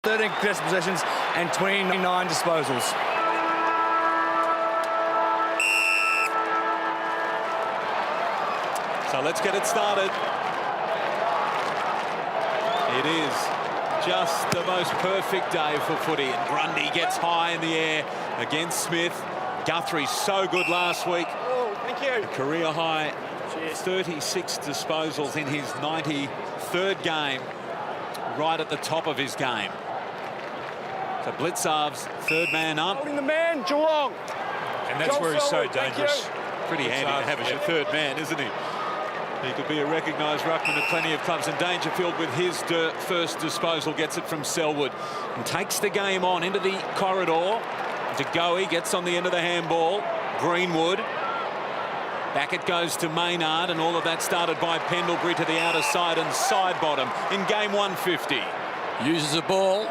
13 contested possessions and 29 disposals. So let's get it started. It is just the most perfect day for footy. And Grundy gets high in the air against Smith. Guthrie's so good last week. Oh, thank you. A career high 36 disposals in his 93rd game, right at the top of his game. So Blitzarv's third man up. Holding the man, Geelong. And that's where he's so dangerous. Pretty handy to have as your third man, isn't he? He could be a recognised ruckman at plenty of clubs. And Dangerfield, with his first disposal, gets it from Selwood and takes the game on into the corridor. De Goey gets on the end of the handball. Greenwood. Back it goes to Maynard, and all of that started by Pendlebury to the outer side and side bottom in game 150. Uses the ball,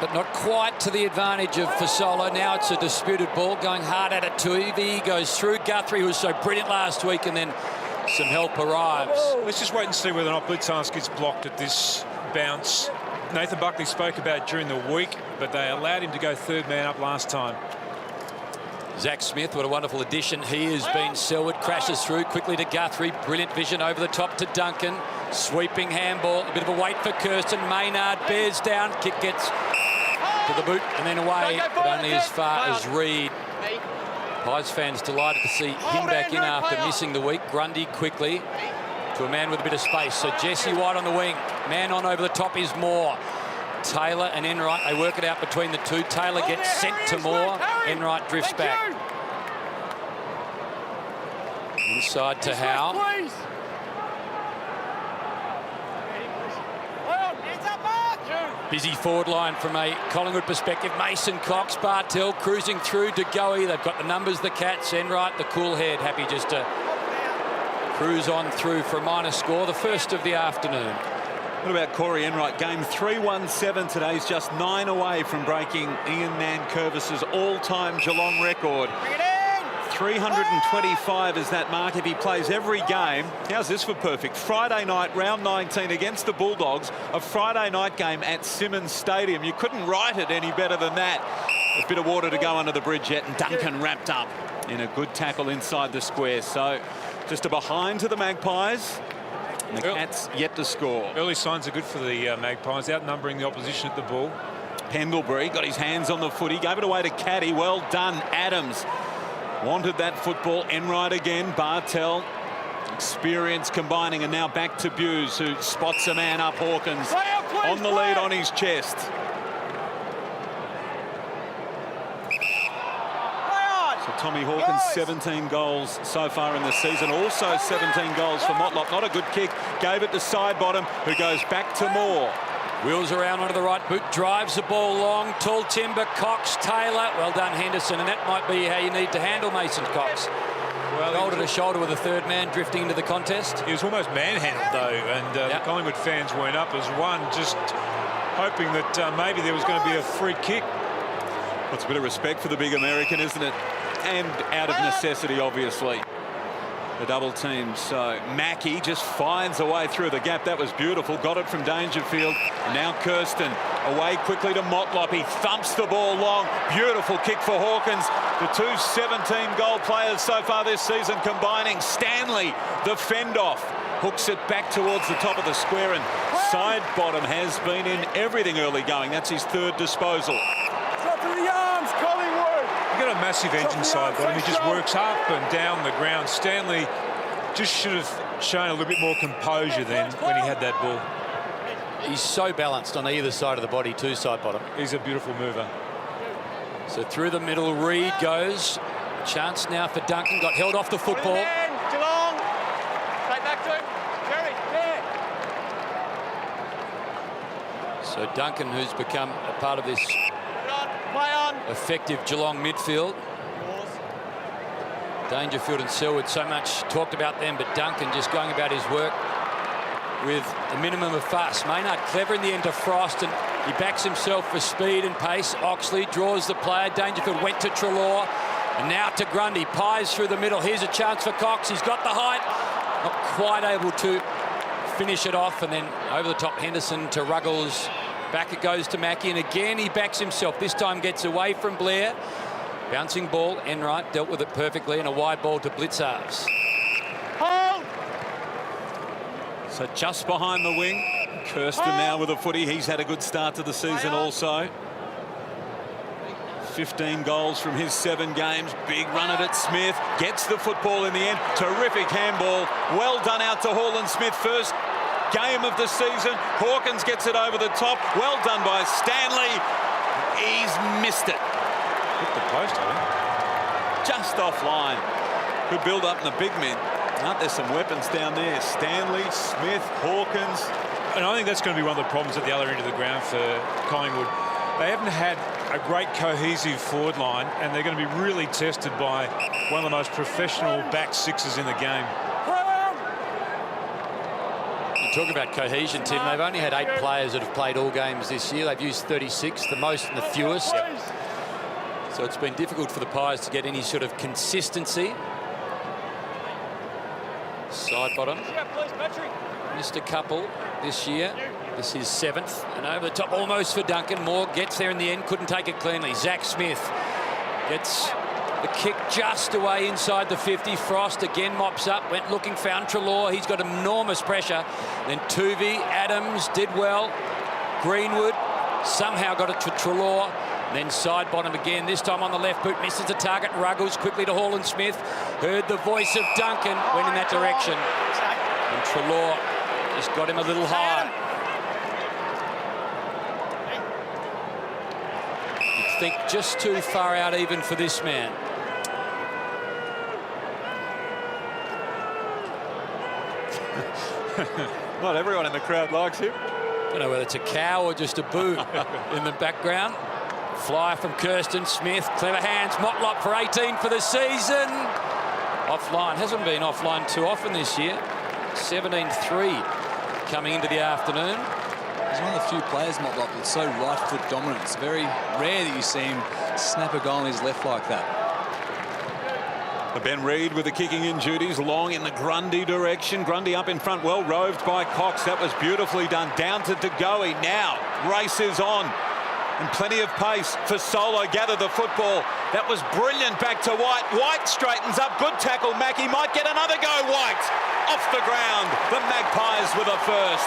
but not quite to the advantage of Fasola. Now it's a disputed ball, going hard at it to Evie. Goes through Guthrie, who was so brilliant last week, and then some help arrives. Let's just wait and see whether or not Blitzarves gets blocked at this bounce. Nathan Buckley spoke about it during the week, but they allowed him to go third man up last time. Zach Smith, what a wonderful addition he has been. Selwood crashes through quickly to Guthrie. Brilliant vision over the top to Duncan. Sweeping handball. A bit of a wait for Kirsten. Maynard bears down. Kick gets to the boot and then away, but only as far as Reed. Pies fans delighted to see him back in after missing the week. Grundy quickly to a man with a bit of space. So Jesse White on the wing. Man on over the top is Moore. Taylor and Enright, they work it out between the two. Taylor gets sent to Moore. Enright drifts back. Inside to Howe. Busy forward line from a Collingwood perspective. Mason Cox, Bartell cruising through to Goey. They've got the numbers, the Cats. Enright, the cool head, happy just to cruise on through for a minor score. The first of the afternoon. What about Corey Enright? Game 317 today. He's just 9 away from breaking Ian Nankervis's all-time Geelong record. 325 is that mark if he plays every game. How's this for perfect? Friday night, round 19 against the Bulldogs. A Friday night game at Simmons Stadium. You couldn't write it any better than that. A bit of water to go under the bridge yet, and Duncan wrapped up in a good tackle inside the square. So just a behind to the Magpies. And the Cats yet to score. Early signs are good for the Magpies, outnumbering the opposition at the ball. Pendlebury got his hands on the footy, gave it away to Caddy. Well done, Adams. Wanted that football. Enright again. Bartell. Experience combining, and now back to Buse, who spots a man up. Hawkins on the lead on his chest. Tommy Hawkins, 17 goals so far in the season. Also 17 goals for Motlop. Not a good kick. Gave it to side bottom, who goes back to Moore. Wheels around onto the right boot, drives the ball long. Tall timber, Cox, Taylor. Well done, Henderson. And that might be how you need to handle Mason Cox. Well, shoulder to shoulder with a third man drifting into the contest. He was almost manhandled, though, and the Collingwood fans weren't up as one, just hoping that maybe there was going to be a free kick. That's a bit of respect for the big American, isn't it? And out of necessity, obviously. The double team. So Mackie just finds a way through the gap. That was beautiful. Got it from Dangerfield. And now Kirsten away quickly to Motlop. He thumps the ball long. Beautiful kick for Hawkins. The two 17-goal players so far this season combining. Stanley, the fend-off, hooks it back towards the top of the square, and side bottom has been in everything early going. That's his third disposal. Got a massive engine side bottom. He just works up and down the ground. Stanley just should have shown a little bit more composure then when he had that ball. He's so balanced on either side of the body, too, side bottom. He's a beautiful mover. So through the middle, Reed goes. Chance now for Duncan. Got held off the football. Geelong. Take back to him. Jerry, there. So Duncan, who's become a part of this Play on. effective Geelong midfield. Dangerfield and Selwood, so much talked about them, but Duncan just going about his work with a minimum of fuss. Maynard clever in the end to Frost, and he backs himself for speed and pace. Oxley draws the player. Dangerfield went to Treloar, and now to Grundy. Pies through the middle. Here's a chance for Cox. He's got the height. Not quite able to finish it off, and then over the top Henderson to Ruggles. Back it goes to Mackie, and again he backs himself. This time gets away from Blair. Bouncing ball, Enright dealt with it perfectly, and a wide ball to Blitzarves. Hold! So just behind the wing, Kirsten now with a footy. He's had a good start to the season also. 15 goals from his 7 games. Big run at it. Smith gets the football in the end. Terrific handball. Well done out to Hall and Smith. First game of the season. Hawkins gets it over the top. Well done by Stanley. He's missed it. Hit the post, I think. Just offline. Good build up in the big men. Aren't there some weapons down there? Stanley, Smith, Hawkins. And I think that's going to be one of the problems at the other end of the ground for Collingwood. They haven't had a great cohesive forward line, and they're going to be really tested by one of the most professional back sixes in the game. You talk about cohesion, Tim. They've only had 8 players that have played all games this year. They've used 36, the most and the fewest. So it's been difficult for the Pies to get any sort of consistency. Side bottom. Missed a couple this year. This is 7th. And over the top, almost for Duncan. Moore gets there in the end, couldn't take it cleanly. Zach Smith gets the kick just away inside the 50. Frost again mops up, went looking, found Treloar. He's got enormous pressure. Then Tuvey, Adams did well. Greenwood somehow got it to Treloar. Then side bottom again, this time on the left boot, misses the target. Ruggles quickly to Hall and Smith. Heard the voice of Duncan, went in that direction. And Treloar just got him a little higher. You'd think just too far out even for this man. Not everyone in the crowd likes him. I don't know whether it's a cow or just a boo in the background. Fly from Kirsten Smith. Clever hands. Motlop for 18 for the season. Offline. Hasn't been offline too often this year. 17-3 coming into the afternoon. He's one of the few players, Motlop, that's so right foot dominant. It's very rare that you see him snap a goal on his left like that. Ben Reid with the kicking in duties. Long in the Grundy direction. Grundy up in front. Well roved by Cox. That was beautifully done. Down to DeGoey. Now race is on. And plenty of pace for Solo. Gather the football. That was brilliant. Back to White. White straightens up. Good tackle. Mackie might get another go. White off the ground. The Magpies with a first.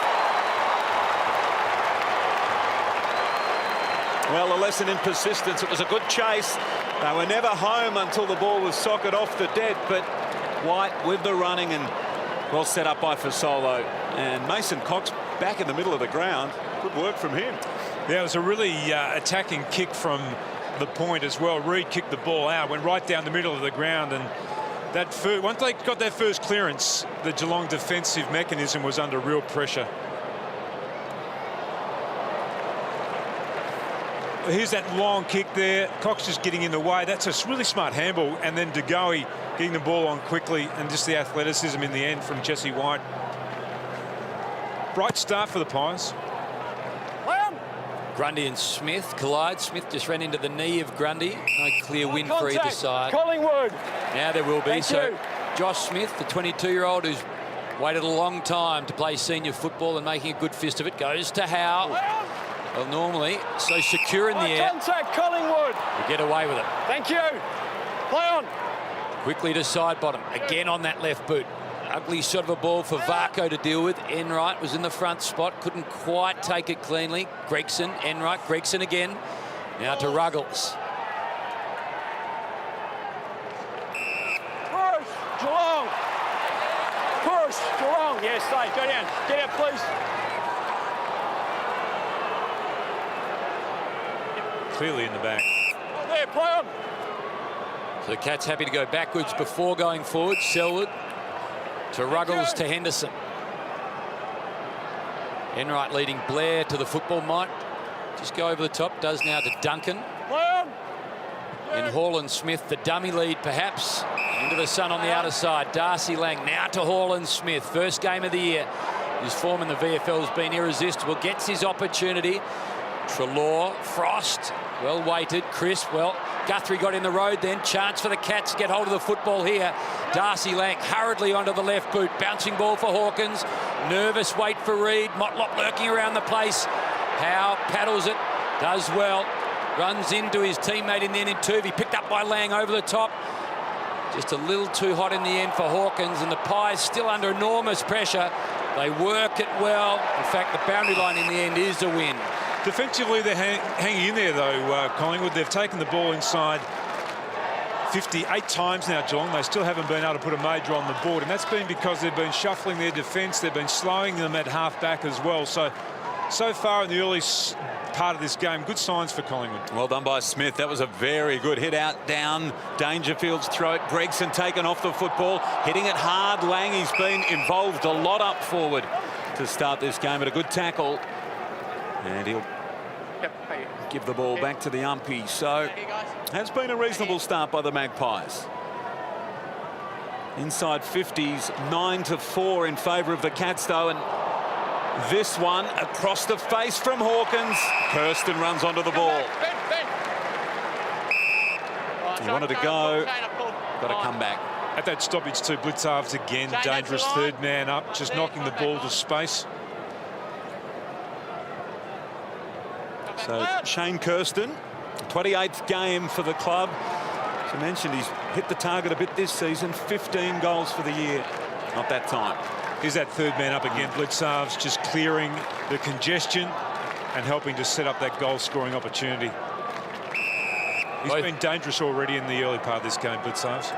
Well, a lesson in persistence. It was a good chase. They were never home until the ball was socked off the dead. But White with the running and well set up by Fasolo. And Mason Cox back in the middle of the ground. Good work from him. Yeah, it was a really attacking kick from the point as well. Reid kicked the ball out, went right down the middle of the ground, and that once they got their first clearance, the Geelong defensive mechanism was under real pressure. Here's that long kick there. Cox just getting in the way. That's a really smart handball, and then DeGoey getting the ball on quickly, and just the athleticism in the end from Jesse White. Bright start for the Pies. Grundy and Smith collide. Smith just ran into the knee of Grundy. No clear win for either side. Collingwood. Now there will be. Thank you. Josh Smith, the 22-year-old who's waited a long time to play senior football and making a good fist of it, goes to Howe. Well, normally so secure in the air. Contact, Collingwood. To get away with it. Thank you. Play on. Quickly to side bottom. Again on that left boot. Ugly shot of a ball for Varco to deal with. Enright was in the front spot. Couldn't quite take it cleanly. Gregson, Enright, Gregson again. Now to Ruggles. Push, Geelong. Push, Geelong. Yeah, stay. Go down. Get out, please. Clearly in the back. There, play on. So the Cats happy to go backwards before going forward. Selwood to Ruggles to Henderson. Enright leading Blair to the football. Might just go over the top. Does now to Duncan. And Hall and Smith, the dummy lead perhaps. Into the sun on the outer side. Darcy Lang now to Hall and Smith. First game of the year. His form in the VFL has been irresistible. Gets his opportunity. Treloar, Frost, well weighted. Crisp, well, Guthrie got in the road then. Chance for the Cats to get hold of the football here. Darcy Lang hurriedly onto the left boot. Bouncing ball for Hawkins. Nervous wait for Reid. Motlop lurking around the place. Howe paddles it, does well, runs into his teammate in the end in Tuvey, picked up by Lang over the top. Just a little too hot in the end for Hawkins, and the Pies still under enormous pressure. They work it well. In fact, the boundary line in the end is a win. Defensively, they're hanging in there, though, Collingwood. They've taken the ball inside 58 times now, Geelong. They still haven't been able to put a major on the board, and that's been because they've been shuffling their defence. They've been slowing them at half-back as well. So far in the early part of this game, good signs for Collingwood. Well done by Smith. That was a very good hit out down Dangerfield's throat. Gregson taken off the football, hitting it hard. Lang, he's been involved a lot up forward to start this game, but a good tackle. And he'll give the ball back to the umpy. So has been a reasonable start by the Magpies. Inside 50s, 9-4 in favour of the Cats, though, and this one across the face from Hawkins. Kirsten runs onto the ball. He wanted to go, got to come back. At that stoppage too, blitz halves again, dangerous third man up, just knocking the ball to space. So Shane Kirsten, 28th game for the club. As I mentioned, he's hit the target a bit this season, 15 goals for the year. Not that time. Here's that third man up again, Blitzarves, just clearing the congestion and helping to set up that goal-scoring opportunity. He's been dangerous already in the early part of this game, Blitzarves.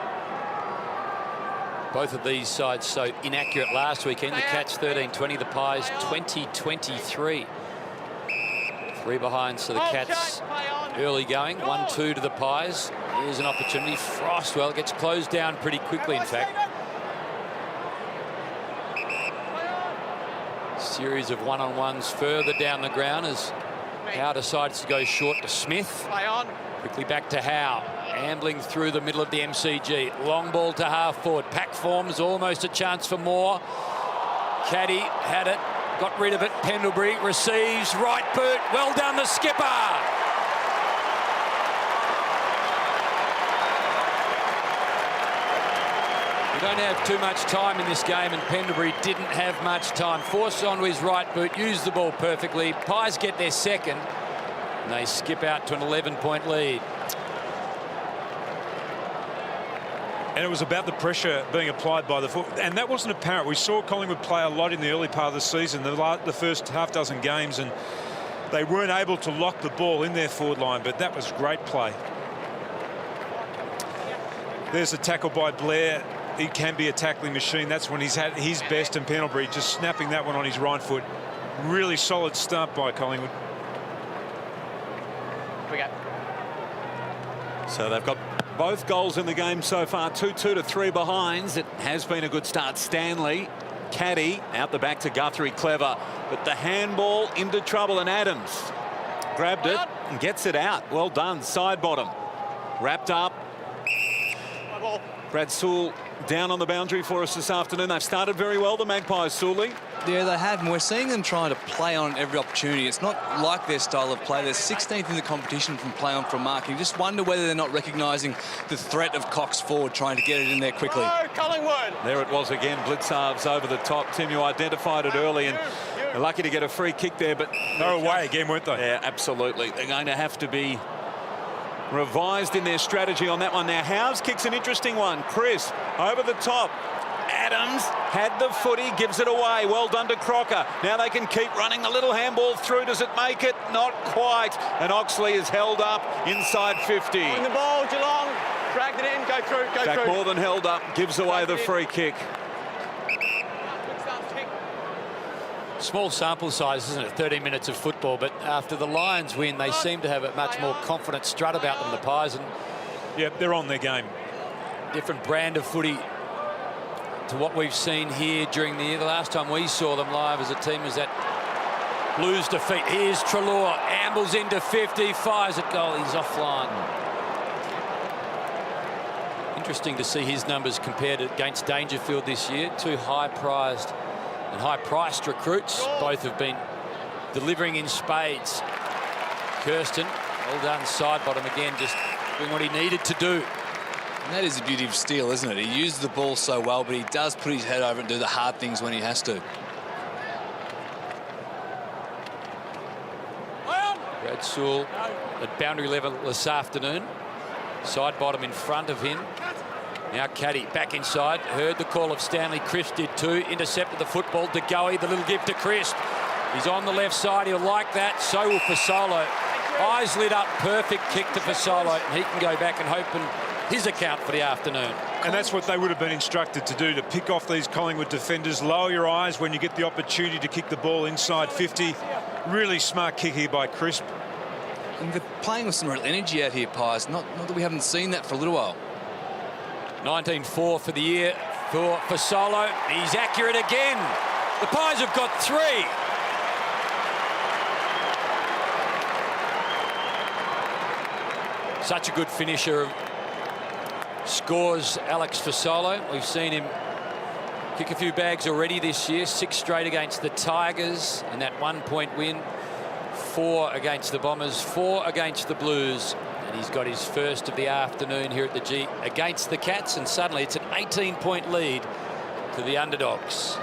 Both of these sides so inaccurate last weekend. The Cats 13-20, the Pies 20-23. 3 behind, so the Cats early going. 1-2 to the Pies. Here's an opportunity. Frost, well, gets closed down pretty quickly, in fact. Series of one-on-ones further down the ground as Howe decides to go short to Smith. Quickly back to Howe, ambling through the middle of the MCG. Long ball to half forward. Pack forms, almost a chance for more. Caddy had it, got rid of it. Pendlebury receives, right boot. Well done, the skipper. Don't have too much time in this game, and Pendlebury didn't have much time. Forced onto his right boot, used the ball perfectly. Pies get their second, and they skip out to an 11-point lead. And it was about the pressure being applied by the foot, and that wasn't apparent. We saw Collingwood play a lot in the early part of the season, the first half dozen games, and they weren't able to lock the ball in their forward line, but that was great play. There's a tackle by Blair. He can be a tackling machine. That's when he's had his best, and Pendlebury just snapping that one on his right foot. Really solid start by Collingwood. So they've got both goals in the game so far, 2-2 to 3 behinds. It has been a good start. Stanley, Caddy, out the back to Guthrie, clever. But the handball into trouble, and Adams grabbed it and gets it out. Well done, side bottom. Wrapped up. Brad Sewell down on the boundary for us this afternoon. They've started very well, the Magpies, Sewell. Yeah, they have, and we're seeing them trying to play on every opportunity. It's not like their style of play. They're 16th in the competition from play on from mark. You just wonder whether they're not recognising the threat of Cox forward, trying to get it in there quickly. Go, Collingwood! There it was again, Blitzarves over the top. Tim, you identified it early, and they're lucky to get a free kick there, but They're away again, weren't they? Yeah, absolutely. They're going to have to be revised in their strategy on that one. Now, Howes kicks an interesting one. Chris, over the top. Adams had the footy, gives it away. Well done to Crocker. Now they can keep running the little handball through. Does it make it? Not quite. And Oxley is held up inside 50. Bring the ball, Geelong. Dragged it in, go through, go Jack through. more than held up, gives away the free kick. Small sample size, isn't it? 13 minutes of football, but after the Lions win, they seem to have a much more confident strut about them, the Pies, and Yeah, they're on their game. different brand of footy to what we've seen here during the year. The last time we saw them live as a team was that Blues defeat. Here's Treloar, ambles into 50, fires at goal. He's offline. Interesting to see his numbers compared against Dangerfield this year. Two high-prized and high-priced recruits. Both have been delivering in spades. Kirsten, well done, side bottom again, just doing what he needed to do. And that is the beauty of Steele, isn't it? He uses the ball so well, but he does put his head over and do the hard things when he has to. Sewell at boundary level this afternoon. Side bottom in front of him. Now Caddy back inside. Heard the call of Stanley. Crisp did too. Intercepted the football. De Goey, the little give to Crisp. He's on the left side. He'll like that. So will Fasolo. Eyes lit up. Perfect kick to Fasolo. And he can go back and open his account for the afternoon. And that's what they would have been instructed to do, to pick off these Collingwood defenders. Lower your eyes when you get the opportunity to kick the ball inside 50. Really smart kick here by Crisp. And they're playing with some real energy out here, Pies. Not that we haven't seen that for a little while. 19-4 for the year for Fasolo. He's accurate again. The Pies have got 3. Such a good finisher. Scores Alex Fasolo. We've seen him kick a few bags already this year. 6 straight against the Tigers in that 1-point win. 4 against the Bombers, 4 against the Blues. And he's got his first of the afternoon here at the G against the Cats. And suddenly it's an 18-point lead to the Underdogs.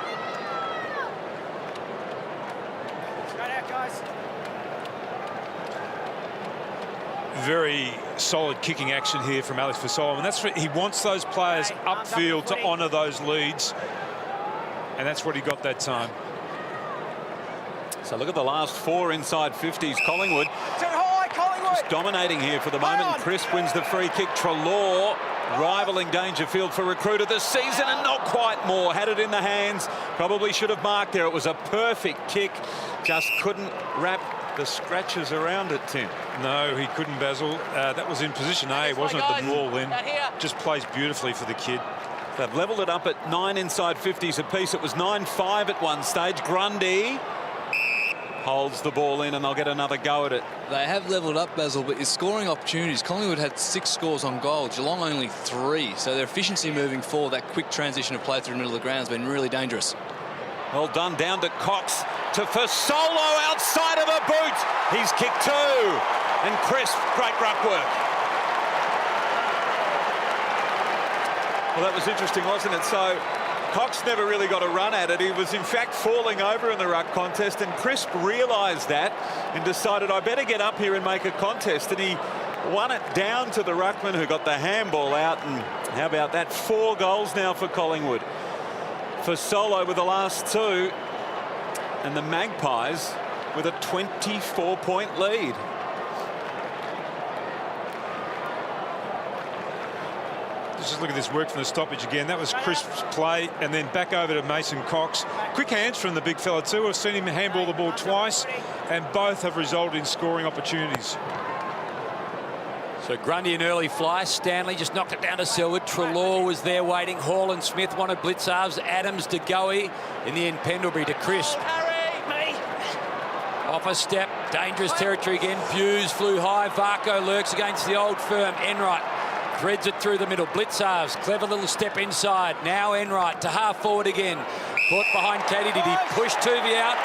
Very solid kicking action here from Alex Fasolo, and that's what he wants, those players upfield to honour those leads, and that's what he got that time. So look at the last 4 inside 50s. Collingwood Too high, Collingwood. just dominating here for the moment. Crisp wins the free kick. Treloar rivaling Dangerfield for recruit of the season, and not quite more. Had it in the hands. Probably should have marked there. It was a perfect kick. Just couldn't wrap the scratches around it, Tim. No, he couldn't, Basil. That was in position A, wasn't it? The ball then. Just plays beautifully for the kid. They've levelled it up at 9 inside 50s apiece. It was 9-5 at one stage. Grundy holds the ball in, and they'll get another go at it. They have levelled up, Basil, but his scoring opportunities, Collingwood had 6 scores on goal, Geelong only 3. So their efficiency moving forward, that quick transition of play through the middle of the ground has been really dangerous. Well done, down to Cox, to Fasolo outside of the boot. He's kicked 2. And Crisp, great ruck work. Well, that was interesting, wasn't it? So Cox never really got a run at it. He was, in fact, falling over in the ruck contest, and Crisp realised that and decided, I better get up here and make a contest. And he won it down to the ruckman, who got the handball out. And how about that? 4 goals now for Collingwood. Fasolo with the last 2, and the Magpies with a 24-point lead. Just look at this work from the stoppage again. That was Crisp's play, and then back over to Mason Cox. Quick hands from the big fella too. I've seen him handball the ball twice, and both have resulted in scoring opportunities. So Grundy an early fly. Stanley just knocked it down to Selwood. Treloar was there waiting. Hall and Smith wanted blitzarves. Adams to Goey. In the end, Pendlebury to Crisp. Off a step. Dangerous territory again. Buse flew high. Varco lurks against the old firm. Enright threads it through the middle. Blitzarves. Clever little step inside. Now Enright to half forward again. Caught behind Caddy. Did he push Tuvey out?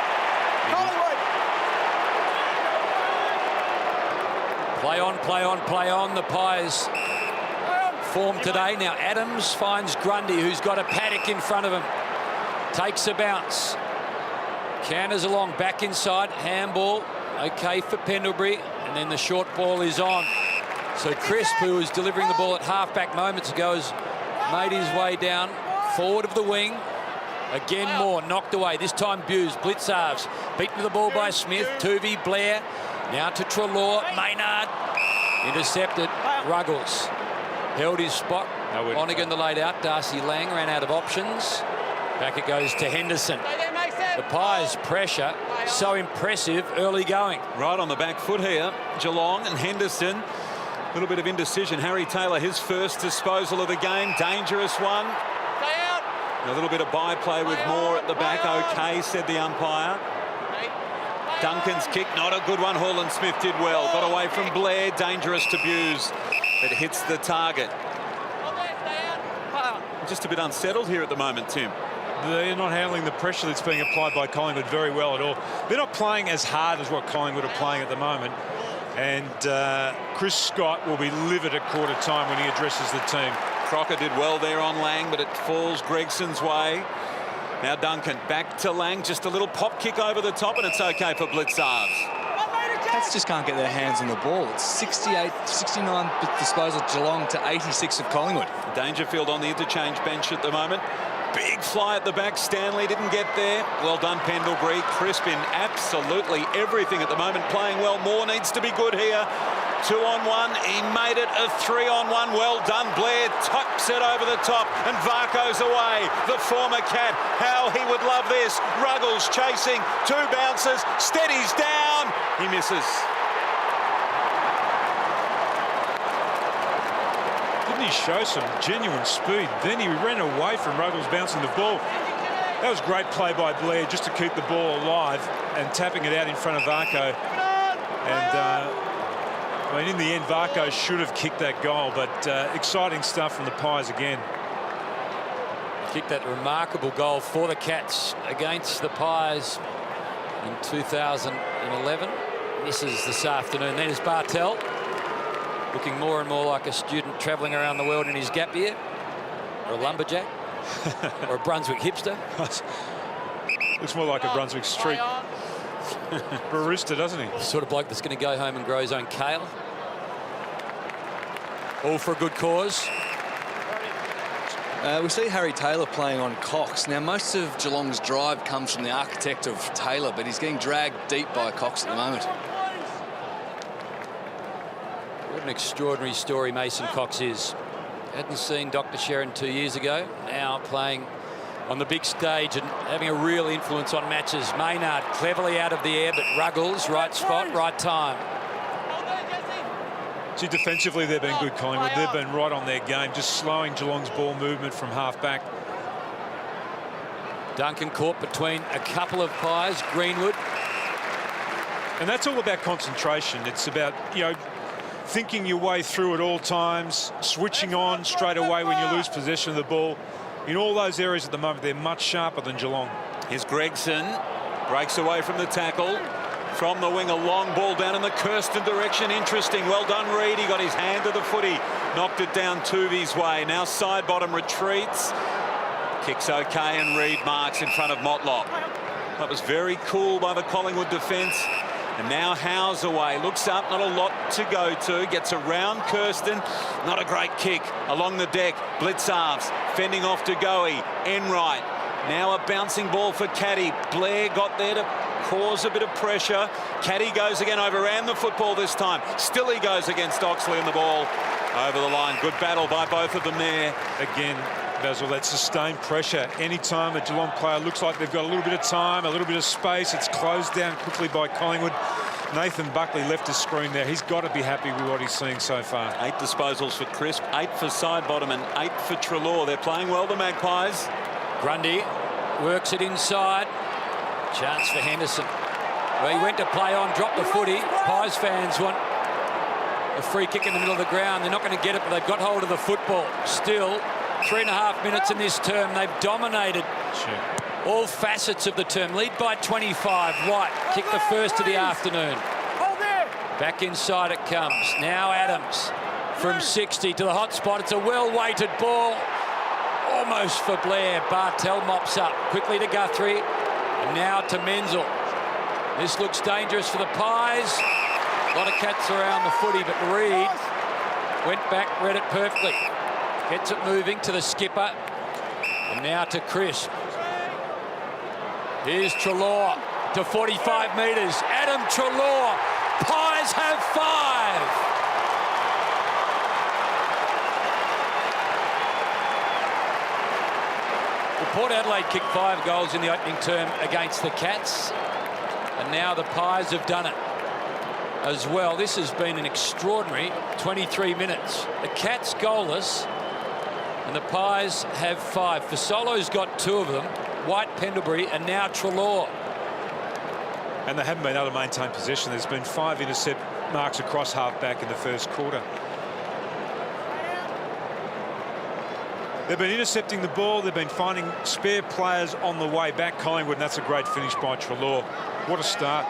Play on, play on, play on. The Pies form today. Now Adams finds Grundy, who's got a paddock in front of him. Takes a bounce. Canters along, back inside. Handball. Okay for Pendlebury. And then the short ball is on. So Crisp, who was delivering the ball at halfback moments ago, has made his way down. Forward of the wing. Again more. Knocked away. This time Buse. Blitzarves. Beaten to the ball by Smith. Tuvey, Blair. Now to Treloar. Maynard. Intercepted. Ruggles. Held his spot. Lonergan the laid out. Darcy Lang ran out of options. Back it goes to Henderson. The Pies' pressure so impressive early going. Right on the back foot here. Geelong and Henderson. A little bit of indecision. Harry Taylor, his first disposal of the game. Dangerous one. A little bit of byplay with Moore at the back. Okay, said the umpire. Duncan's kick, not a good one. Hall and Smith did well. Got away from Blair. Dangerous to Buse. It hits the target. Just a bit unsettled here at the moment, Tim. They're not handling the pressure that's being applied by Collingwood very well at all. They're not playing as hard as what Collingwood are playing at the moment. And Chris Scott will be livid at quarter time when he addresses the team. Crocker did well there on Lang, but it falls Gregson's way. Now Duncan back to Lang, just a little pop kick over the top, and it's okay for Blitzarves. Cats just can't get their hands on the ball. It's 69 disposal Geelong to 86 of Collingwood. Dangerfield on the interchange bench at the moment. Big fly at the back. Stanley didn't get there. Well done, Pendlebury. Crisp in absolutely everything at the moment. Playing well. Moore needs to be good here. 2-on-1. He made it a 3-on-1. Well done, Blair. Taps it over the top. And Varco's away. The former Cat. How he would love this. Ruggles chasing. 2 bounces. Steadies down. He misses. Didn't he show some genuine speed? Then he ran away from Ruggles bouncing the ball. That was great play by Blair just to keep the ball alive and tapping it out in front of Varco. And I mean, in the end, Varco should have kicked that goal, but exciting stuff from the Pies again. Kicked that remarkable goal for the Cats against the Pies in 2011. Misses this afternoon. There's Bartel, looking more and more like a student travelling around the world in his gap year, or a lumberjack, or a Brunswick hipster. Looks more like a Brunswick Street barista, doesn't he? The sort of bloke that's going to go home and grow his own kale. All for a good cause. We see Harry Taylor playing on Cox. Now, most of Geelong's drive comes from the architect of Taylor, but he's getting dragged deep by Cox at the moment. What an extraordinary story Mason Cox is. Hadn't seen Dr. Sherrin 2 years ago. Now playing on the big stage and having a real influence on matches. Maynard cleverly out of the air, but Ruggles, right spot, right time. See, defensively, they've been good, Collingwood. They've been right on their game, just slowing Geelong's ball movement from half-back. Duncan caught between a couple of Pies, Greenwood. And that's all about concentration. It's about, you know, thinking your way through at all times, switching on straight away when you lose possession of the ball. In all those areas at the moment, they're much sharper than Geelong. Here's Gregson. Breaks away from the tackle. From the wing, a long ball down in the Kirsten direction. Interesting. Well done, Reid. He got his hand to the footy. Knocked it down Tuvi's way. Now side bottom retreats. Kicks okay, and Reid marks in front of Motlop. That was very cool by the Collingwood defence. And now Howes away. Looks up, not a lot to go to. Gets around Kirsten. Not a great kick. Along the deck, Blitzarves fending off to Goey. Enright. Now a bouncing ball for Caddy. Blair got there to cause a bit of pressure. Caddy goes again, overran the football this time. Still he goes against Oxley and the ball over the line. Good battle by both of them there. Again, Basil, that sustained pressure. Anytime a Geelong player looks like they've got a little bit of time, a little bit of space, it's closed down quickly by Collingwood. Nathan Buckley left his screen there. He's got to be happy with what he's seeing so far. 8 disposals for Crisp, 8 for Sidebottom and 8 for Treloar. They're playing well, the Magpies. Grundy works it inside. Chance for Henderson. Well, he went to play on, dropped the footy. Pies fans want a free kick in the middle of the ground. They're not going to get it, but they've got hold of the football. Still, 3.5 minutes in this term. They've dominated all facets of the term. Lead by 25. White kick the first of the afternoon. Back inside it comes. Now Adams from 60 to the hot spot. It's a well-weighted ball. Almost for Blair. Bartel mops up. Quickly to Guthrie. And now to Menzel. This looks dangerous for the Pies. A lot of cats around the footy, but Reid went back, read it perfectly. Gets it moving to the skipper. And now to Crisp. Here's Treloar to 45 metres. Adam Treloar. Pies have 5. Port Adelaide kicked 5 goals in the opening term against the Cats, and now the Pies have done it as well. This has been an extraordinary 23 minutes. The Cats goalless, and the Pies have 5. Fasolo's got 2 of them, White, Pendlebury, and now Treloar. And they haven't been able to maintain possession. There's been 5 intercept marks across half-back in the first quarter. They've been intercepting the ball. They've been finding spare players on the way back, Collingwood, and that's a great finish by Treloar. What a start.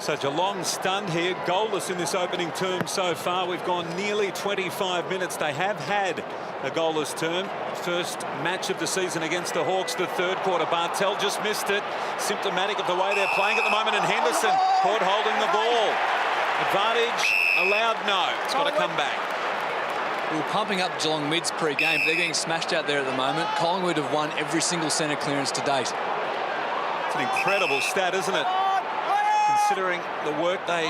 So Geelong stunned here, goalless in this opening term so far. We've gone nearly 25 minutes. They have had a goalless term. First match of the season against the Hawks, the third quarter. Bartel just missed it. Symptomatic of the way they're playing at the moment. And Henderson caught holding the ball. Advantage allowed? No. It's got to come back. We were pumping up Geelong mids pre-game, but they're getting smashed out there at the moment. Collingwood have won every single centre clearance to date. It's an incredible stat, isn't it? Considering the work they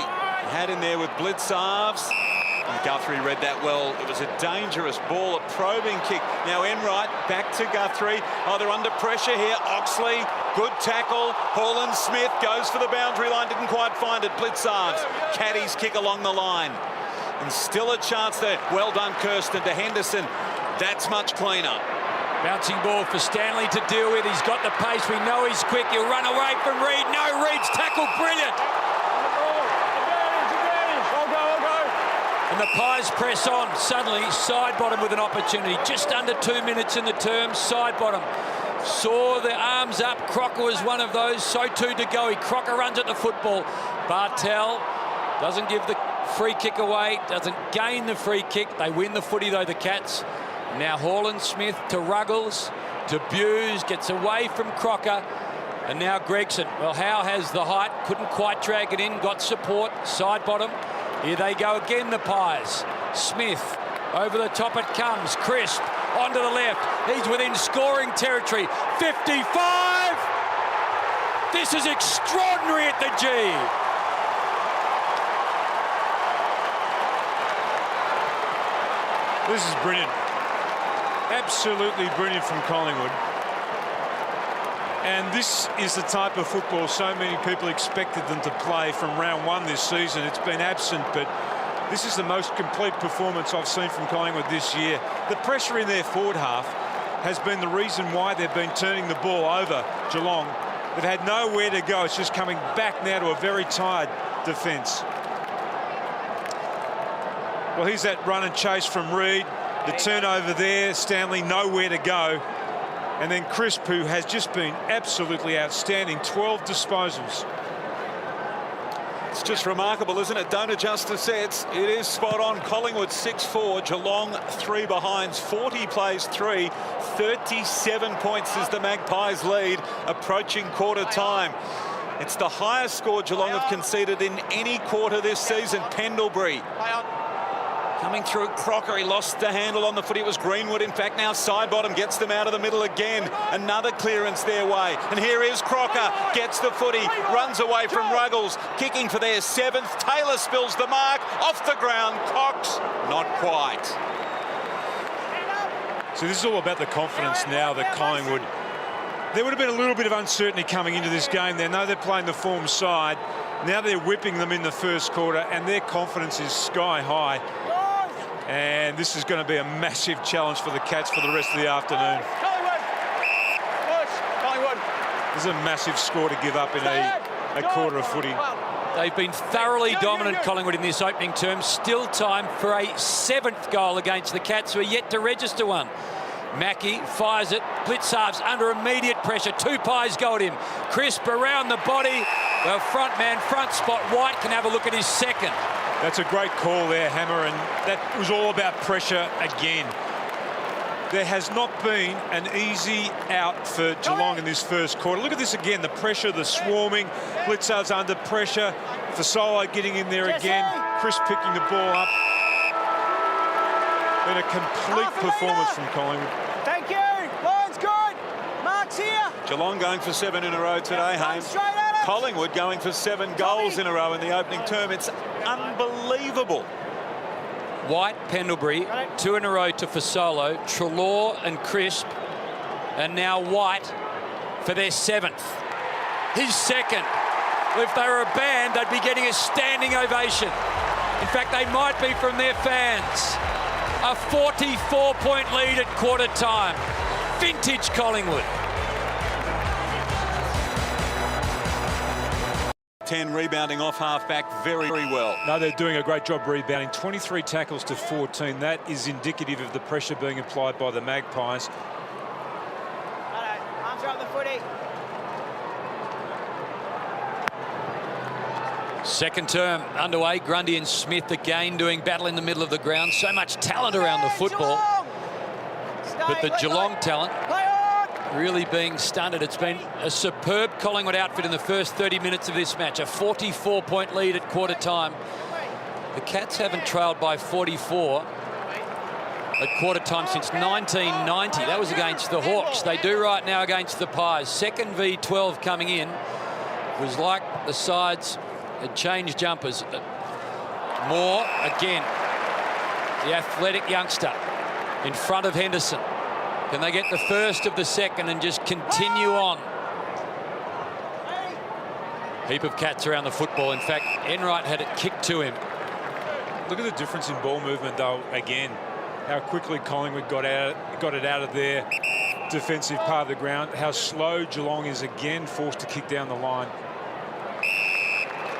had in there with Blitzarves. And Guthrie read that well. It was a dangerous ball, a probing kick. Now Enright back to Guthrie. Oh, they're under pressure here. Oxley, good tackle. Holland-Smith goes for the boundary line, didn't quite find it. Blitzarves, Caddy's kick along the line. And still a chance there. Well done, Kirsten, to Henderson. That's much cleaner. Bouncing ball for Stanley to deal with. He's got the pace. We know he's quick. He'll run away from Reid. No, Reid's tackle brilliant. And the Pies press on. Suddenly, Sidebottom with an opportunity. Just under 2 minutes in the term. Sidebottom saw the arms up. Crocker was one of those. So too to go. Crocker runs at the football. Bartel doesn't give the free kick away. Doesn't gain the free kick. They win the footy though, the Cats. Now Holland-Smith to Ruggles. To Buse. Gets away from Crocker. And now Gregson. Well, Howe has the height. Couldn't quite drag it in. Got support. Sidebottom. Here they go again, the Pies. Smith, over the top it comes. Crisp, onto the left. He's within scoring territory. 55! This is extraordinary at the G. This is brilliant. Absolutely brilliant from Collingwood. And this is the type of football so many people expected them to play from round one this season. It's been absent, but this is the most complete performance I've seen from Collingwood this year. The pressure in their forward half has been the reason why they've been turning the ball over Geelong. They've had nowhere to go. It's just coming back now to a very tired defence. Well, here's that run and chase from Reid. The turnover there, Stanley nowhere to go. And then Crisp, who has just been absolutely outstanding, 12 disposals. It's just remarkable, isn't it? Don't adjust the sets. It is spot on. Collingwood 6-4, Geelong 3 behinds, 40 plays 3, 37 points is the Magpies lead, approaching quarter time. It's the highest score Geelong have conceded in any quarter this season. Pendlebury coming through. Crocker, he lost the handle on the foot. It was Greenwood, in fact. Now Sidebottom gets them out of the middle again. Another clearance their way. And here is Crocker, gets the footy, runs away from Ruggles, kicking for their 7th. Taylor spills the mark, off the ground. Cox, not quite. So this is all about the confidence now that Collingwood... There would have been a little bit of uncertainty coming into this game. They know they're playing the form side. Now they're whipping them in the first quarter, and their confidence is sky high. And this is going to be a massive challenge for the Cats for the rest of the afternoon. This is a massive score to give up in a quarter of footy. They've been thoroughly dominant, Collingwood, in this opening term. Still time for a 7th goal against the Cats, who are yet to register one. Mackie fires it. Blitzarves under immediate pressure. 2 Pies go at him. Crisp around the body. Well, front man, front spot. White can have a look at his second. That's a great call there, Hammer, and that was all about pressure again. There has not been an easy out for Geelong in this first quarter. Look at this again, the pressure, the swarming. Blitzarves under pressure. Fasolo getting in there again. Chris picking the ball up. Been a complete performance from Collingwood. Thank you. Line's good. Mark's here. Geelong going for 7 in a row today, Hames. Collingwood going for 7 goals in a row in the opening term. It's unbelievable. White, Pendlebury, 2 in a row to Fasolo, Treloar and Crisp, and now White for their 7th. His second. If they were a band, they'd be getting a standing ovation. In fact, they might be from their fans. A 44-point lead at quarter time. Vintage Collingwood. 10 rebounding off half-back very, very well. No, they're doing a great job rebounding. 23 tackles to 14. That is indicative of the pressure being applied by the Magpies. Arms are up the footy. Second term underway. Grundy and Smith again doing battle in the middle of the ground. So much talent around the football. But the Geelong talent really being stunted. It's been a superb Collingwood outfit in the first 30 minutes of this match. A 44-point lead at quarter time. The Cats haven't trailed by 44 at quarter time since 1990. That was against the Hawks. They do right now against the Pies. Second v12 coming in. It was like the sides had changed jumpers. Moore again. The athletic youngster in front of Henderson. Can they get the first of the second and just continue on? Heap of Cats around the football. In fact, Enright had it kicked to him. Look at the difference in ball movement, though, again. How quickly Collingwood got it out of their defensive part of the ground. How slow Geelong is again forced to kick down the line.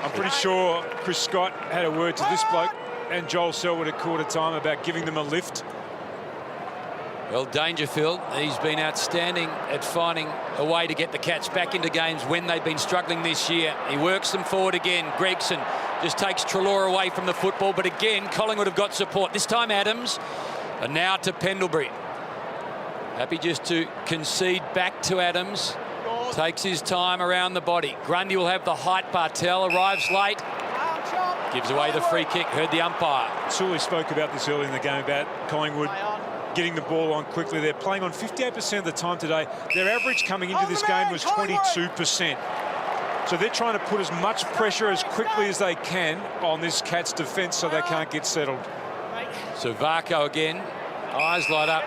I'm pretty sure Chris Scott had a word to this bloke and Joel Selwood at quarter time about giving them a lift. Well, Dangerfield, he's been outstanding at finding a way to get the Cats back into games when they've been struggling this year. He works them forward again. Gregson just takes Treloar away from the football, but again, Collingwood have got support. This time Adams, and now to Pendlebury. Happy just to concede back to Adams. Takes his time around the body. Grundy will have the height. Bartel arrives late. Gives away the free kick. Heard the umpire. Sully spoke about this early in the game about Collingwood getting the ball on quickly. They're playing on 58% of the time today. Their average coming into this game was 22%. So they're trying to put as much pressure as quickly as they can on this Cats defence so they can't get settled. So Varco again. Eyes light up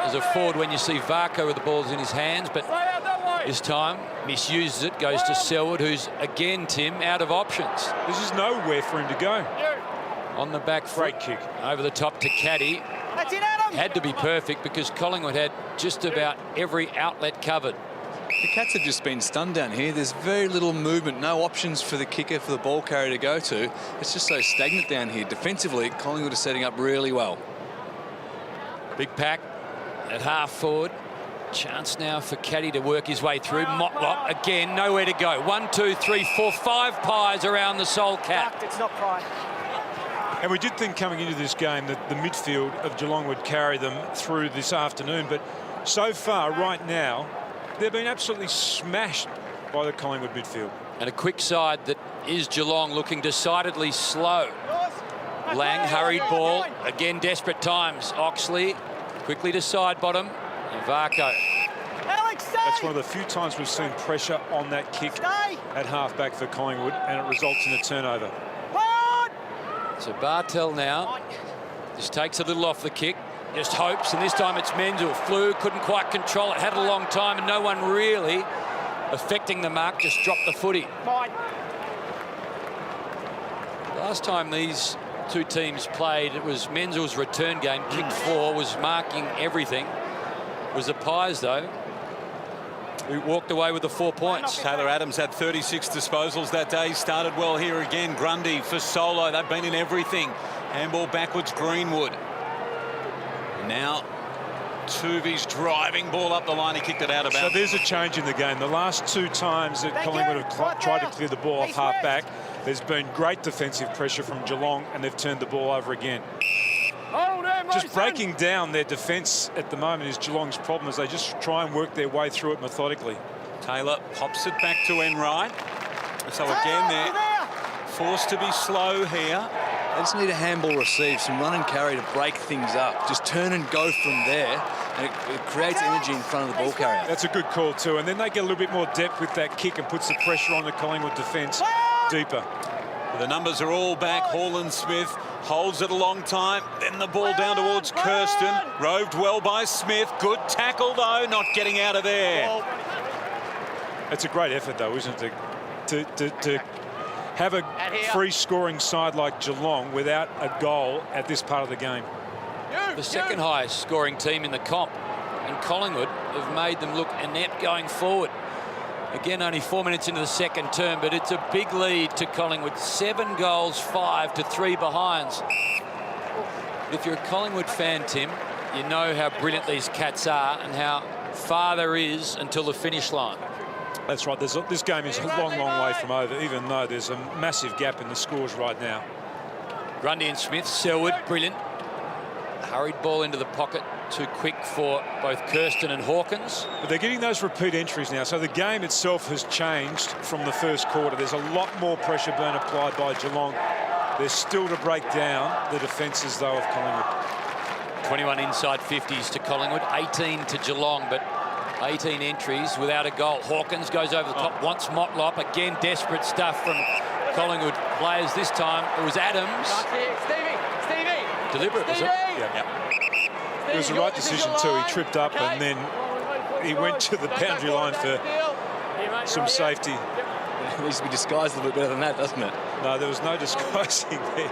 as a forward when you see Varco with the balls in his hands, but this time misuses it. Goes to Selwood, who's again, Tim, out of options. This is nowhere for him to go. On the back foot. Great kick. Over the top to Caddy. Had to be perfect because Collingwood had just about every outlet covered. The Cats have just been stunned down here. There's very little movement, no options for the kicker, for the ball carrier to go to. It's just so stagnant down here. Defensively, Collingwood is setting up really well. Big pack at half forward. Chance now for Caddy to work his way through. Motlop again, nowhere to go. 1, 2, 3, 4, 5 pies around the sole Cat. It's not pie. And we did think coming into this game that the midfield of Geelong would carry them through this afternoon, but so far, right now, they've been absolutely smashed by the Collingwood midfield. And a quick side that is Geelong, looking decidedly slow. Lang, hurried ball. Again, desperate times. Oxley quickly to side bottom. And Varco. That's one of the few times we've seen pressure on that kick at halfback for Collingwood, and it results in a turnover. So Bartel now just takes a little off the kick. Just hopes, and this time it's Menzel. Flew, couldn't quite control it. Had a long time, and no one really affecting the mark. Just dropped the footy. Last time these two teams played, it was Menzel's return game. Kicked 4, was marking everything. It was the Pies, though, who walked away with the 4 points. Taylor Adams had 36 disposals that day. Started well here again. Grundy for Solo. They've been in everything. Handball backwards, Greenwood. Now Tuvi's driving ball up the line. He kicked it out of bounds. So there's a change in the game. The last 2 times that Collingwood have tried to clear the ball off half back, there's been great defensive pressure from Geelong, and they've turned the ball over again. Just breaking down their defence at the moment is Geelong's problem, as they just try and work their way through it methodically. Taylor pops it back to Enright. So again, they're forced to be slow here. They just need a handball receive, some run and carry to break things up. Just turn and go from there, and it creates energy in front of the ball carrier. That's a good call too, and then they get a little bit more depth with that kick and puts the pressure on the Collingwood defence deeper. The numbers are all back. Hall and Smith holds it a long time. Then the ball down towards Kirsten. Roved well by Smith. Good tackle, though. Not getting out of there. It's a great effort, though, isn't it? To have a free-scoring side like Geelong without a goal at this part of the game. The second highest scoring team in the comp. And Collingwood have made them look inept going forward. Again, only 4 minutes into the second term, but it's a big lead to Collingwood. 7 goals, 5 to 3 behinds. If you're a Collingwood fan, Tim, you know how brilliant these Cats are and how far there is until the finish line. That's right. This game is a long, long way from over, even though there's a massive gap in the scores right now. Grundy and Smith, Selwood, brilliant. Hurried ball into the pocket, too quick for both Kirsten and Hawkins. But they're getting those repeat entries now, so the game itself has changed from the first quarter. There's a lot more pressure being applied by Geelong. There's still to break down the defences, though, of Collingwood. 21 inside 50s to Collingwood, 18 to Geelong, but 18 entries without a goal. Hawkins goes over the top, wants Motlop. Again, desperate stuff from Collingwood players. This time it was Adams. Stevie! Deliberate, was it? It was the right decision too. He tripped up and then he went to the boundary line for some safety. It needs to be disguised a little bit better than that, doesn't it? No, there was no disguising then.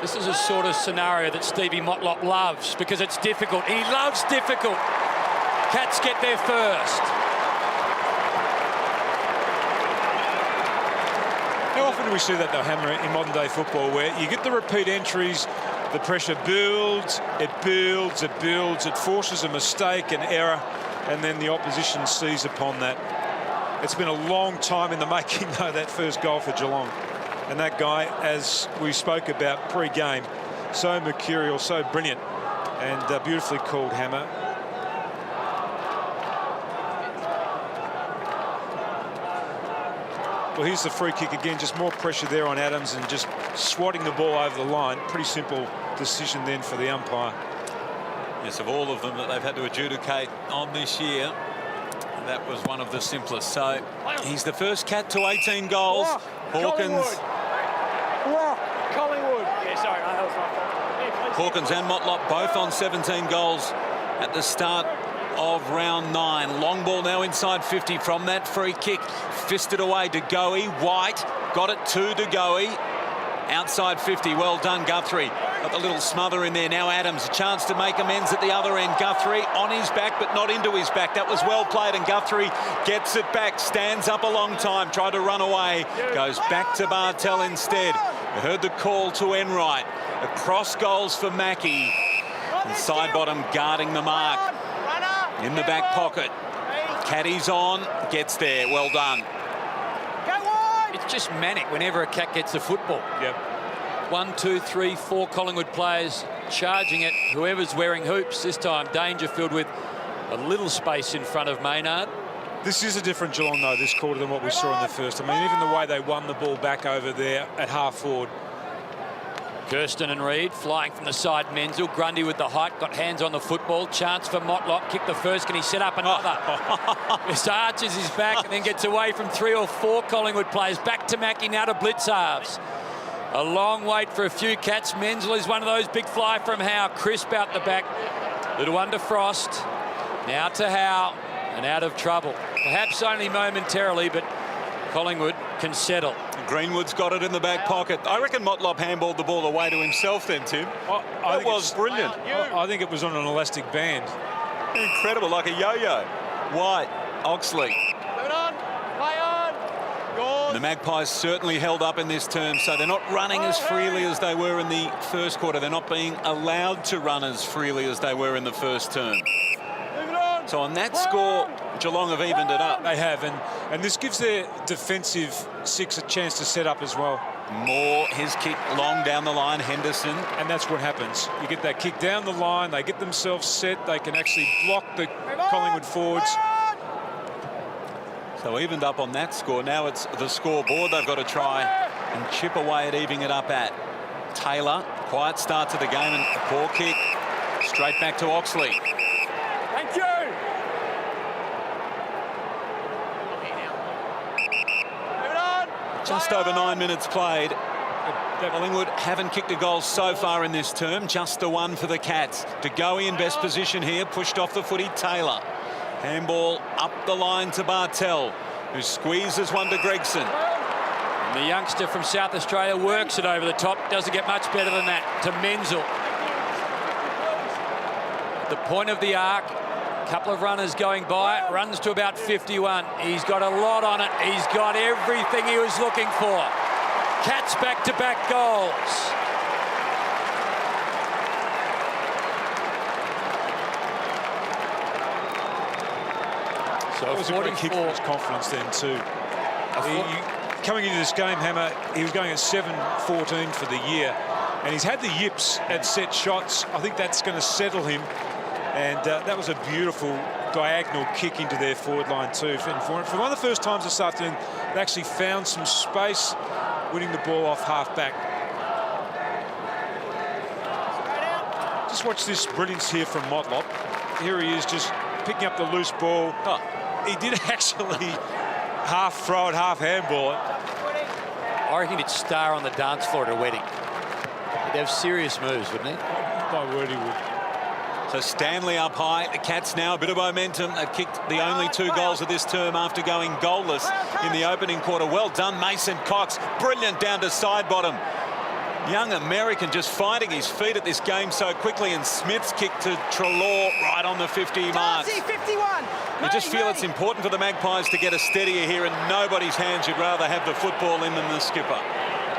This is a sort of scenario that Stevie Motlop loves because it's difficult. He loves difficult. Cats get there first. How often do we see that, though, Hammer, in modern-day football, where you get the repeat entries, the pressure builds, it builds, it builds, it forces a mistake, an error, and then the opposition sees upon that. It's been a long time in the making, though, that first goal for Geelong. And that guy, as we spoke about pre-game, so mercurial, so brilliant, and beautifully called, Hammer. Well, here's the free kick again, just more pressure there on Adams and just swatting the ball over the line. Pretty simple decision then for the umpire. Yes, of all of them that they've had to adjudicate on this year, that was one of the simplest. So he's the first Cat to 18 goals. Hawkins. Collingwood. Yeah, sorry, that was my fault. Yeah, please. Hawkins and Motlop both on 17 goals at the start of round 9. Long ball now inside 50 from that free kick. Fisted away to Goey. White got it to Goey. Outside 50. Well done, Guthrie. Got the little smother in there. Now Adams, a chance to make amends at the other end. Guthrie on his back, but not into his back. That was well played, and Guthrie gets it back. Stands up a long time. Tried to run away. Goes back to Bartel instead. I heard the call to Enright. Across goals for Mackie. And side bottom guarding the mark. In the back pocket. Caddy's on. Gets there. Well done. It's just manic whenever a Cat gets the football. Yep. 1, 2, 3, 4 Collingwood players charging it. Whoever's wearing hoops this time. Dangerfield with a little space in front of Maynard. This is a different Geelong, though, this quarter than what we saw in the first. I mean, even the way they won the ball back over there at half forward. Kirsten and Reid flying from the side. Menzel. Grundy with the height. Got hands on the football. Chance for Motlop. Kick the first. Can he set up another? This arches his back and then gets away from 3 or 4 Collingwood players. Back to Mackie now to blitz halves. A long wait for a few Cats. Menzel is one of those. Big fly from Howe. Crisp out the back. Little one to Frost. Now to Howe. And out of trouble. Perhaps only momentarily, but Collingwood can settle. Greenwood's got it in the back pocket. I reckon Motlop handballed the ball away to himself then, Tim. I That was brilliant. I think it was on an elastic band. Incredible, like a yo-yo. White, Oxley. Move on. Play on. Goals. The Magpies certainly held up in this term, so they're not running as freely as they were in the first quarter. They're not being allowed to run as freely as they were in the first term. Move it on. So on that score, Geelong have evened it up. They have, and this gives their defensive 6 a chance to set up as well. Moore, his kick long down the line, Henderson. And that's what happens. You get that kick down the line, they get themselves set, they can actually block the Collingwood forwards. So evened up on that score. Now it's the scoreboard they've got to try and chip away at evening it up at. Taylor, quiet start to the game and a poor kick. Straight back to Oxley. Thank you. Just over 9 minutes played. Collingwood haven't kicked a goal so far in this term. Just the one for the Cats. De Goey in best position here. Pushed off the footy. Taylor. Handball up the line to Bartel, who squeezes one to Gregson. And the youngster from South Australia works it over the top. Doesn't get much better than that. To Menzel. The point of the arc. Couple of runners going by. Runs to about 51. He's got a lot on it. He's got everything he was looking for. Cats back-to-back goals. So That was a great kick for his confidence then too. Coming into this game, Hammer, he was going at 7-14 for the year, and he's had the yips at set shots. I think that's going to settle him, and that was a beautiful diagonal kick into their forward line too. And for one of the first times this afternoon, they actually found some space, winning the ball off half-back. Just watch this brilliance here from Motlop. Here he is just picking up the loose ball. Oh, he did actually half throw it, half handball it. I reckon he'd star on the dance floor at a wedding. He'd have serious moves, wouldn't he? My word, he would. So Stanley up high. The Cats now a bit of momentum. They've kicked the only 2 goals of this term after going goalless in the opening quarter. Well done, Mason Cox. Brilliant down to side bottom. Young American just finding his feet at this game so quickly, and Smith's kick to Treloar right on the 50 mark. 51. You just feel it's important for the Magpies to get a steadier here, and nobody's hands would rather have the football in than the skipper.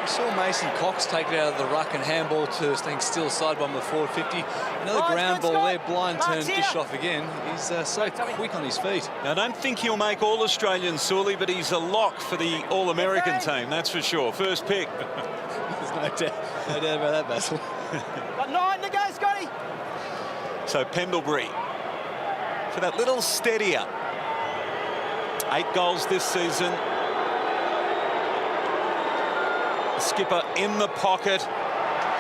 We saw Mason Cox take it out of the ruck and handball to staying still side bomb the forward 50. Another ground ball there, blind turn, dish off again. He's so quick on his feet. Now, I don't think he'll make all Australians, Sully, but he's a lock for the All-American team, that's for sure. First pick. There's no doubt about that, Basil. Got 9 to go, Scotty. So Pendlebury for that little steadier. 8 goals this season. The skipper in the pocket.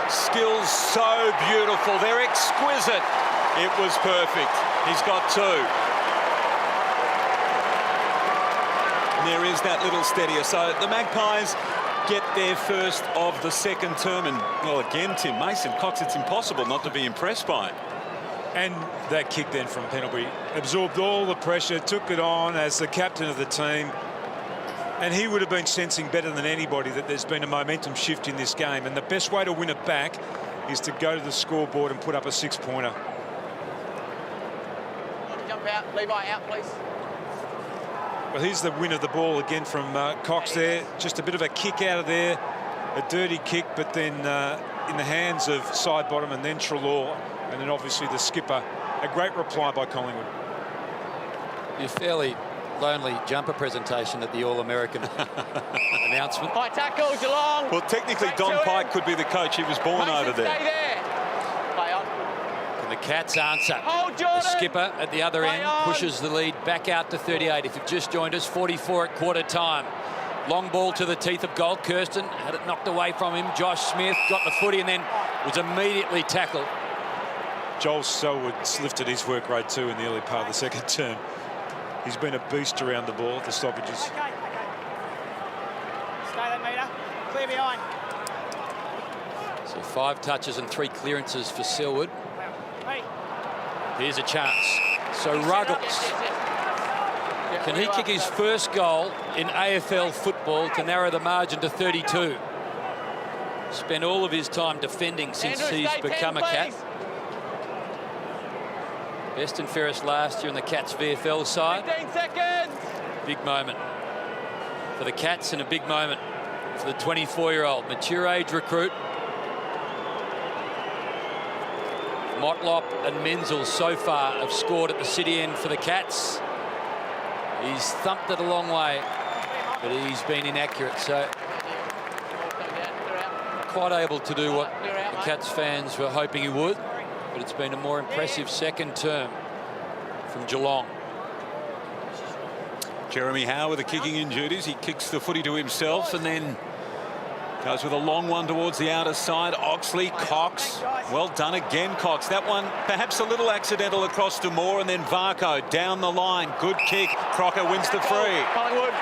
Skills so beautiful. They're exquisite. It was perfect. He's got 2. And there is that little steadier. So the Magpies get their first of the second term. And, well, again, Tim, Mason Cox, it's impossible not to be impressed by it. And that kick then from Pendlebury absorbed all the pressure, took it on as the captain of the team. And he would have been sensing better than anybody that there's been a momentum shift in this game. And the best way to win it back is to go to the scoreboard and put up a 6-pointer. Jump out. Levi, out, please. Well, here's the win of the ball again from Cox there. Just a bit of a kick out of there. A dirty kick, but then in the hands of side bottom and then Treloar. And then obviously the skipper. A great reply by Collingwood. You're fairly lonely jumper presentation at the All-American announcement. High tackle, Geelong. Well, technically, Don Pike could be the coach. He was born over there. Stay there. Play on. And the Cats answer. Hold, Jordan. The skipper at the other end pushes the lead back out to 38. If you've just joined us, 44 at quarter time. Long ball to the teeth of goal. Kirsten had it knocked away from him. Josh Smith got the footy and then was immediately tackled. Joel Selwood's lifted his work rate too in the early part of the second term. He's been a beast around the ball at the stoppages. Okay. Stay that meter. Clear behind. So 5 touches and 3 clearances for Selwood. Hey. Here's a chance. So Ruggles. Can he kick his first goal in AFL football to narrow the margin to 32? Spent all of his time defending since he's become a Cat. Best and fairest last year in the Cats VFL side. 15 seconds. Big moment for the Cats and a big moment for the 24-year-old mature age recruit. Motlop and Menzel so far have scored at the city end for the Cats. He's thumped it a long way, but he's been inaccurate, so quite able to do what the Cats fans were hoping he would, but it's been a more impressive second term from Geelong. Jeremy Howe with the kicking in duties. He kicks the footy to himself and then goes with a long one towards the outer side. Oxley, Cox. Well done again, Cox. That one perhaps a little accidental across to Moore, and then Varco down the line. Good kick. Crocker wins the free. Collingwood.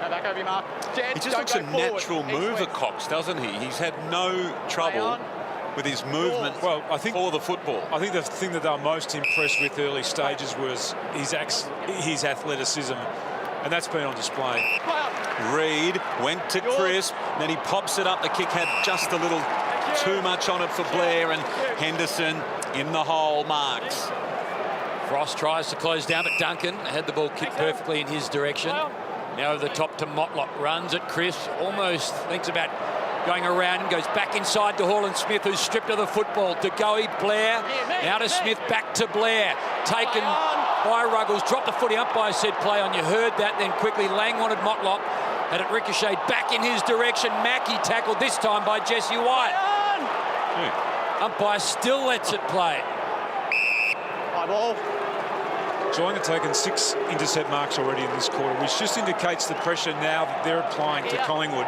Go back over your mark. He just looks a natural mover, Cox, doesn't he? He's had no trouble with his movement for the football. I think the thing that they were most impressed with early stages was his athleticism, and that's been on display. Reid went to Crisp, then he pops it up. The kick had just a little too much on it for Blair, and Henderson in the hole marks. Frost tries to close down, but Duncan had the ball kicked perfectly in his direction. Now over the top to Motlop, runs at Chris, almost thinks about going around, goes back inside to Hall and Smith, who's stripped of the football. De Goey, Blair, now to Smith, back to Blair. Taken by Ruggles, dropped the footy. Umpire said play on. You heard that. Then quickly Lang wanted Motlop. Had it ricocheted back in his direction. Mackie tackled this time by Jesse White. Umpire still lets it play. High ball. Geelong have taken 6 intercept marks already in this quarter, which just indicates the pressure now that they're applying to Collingwood.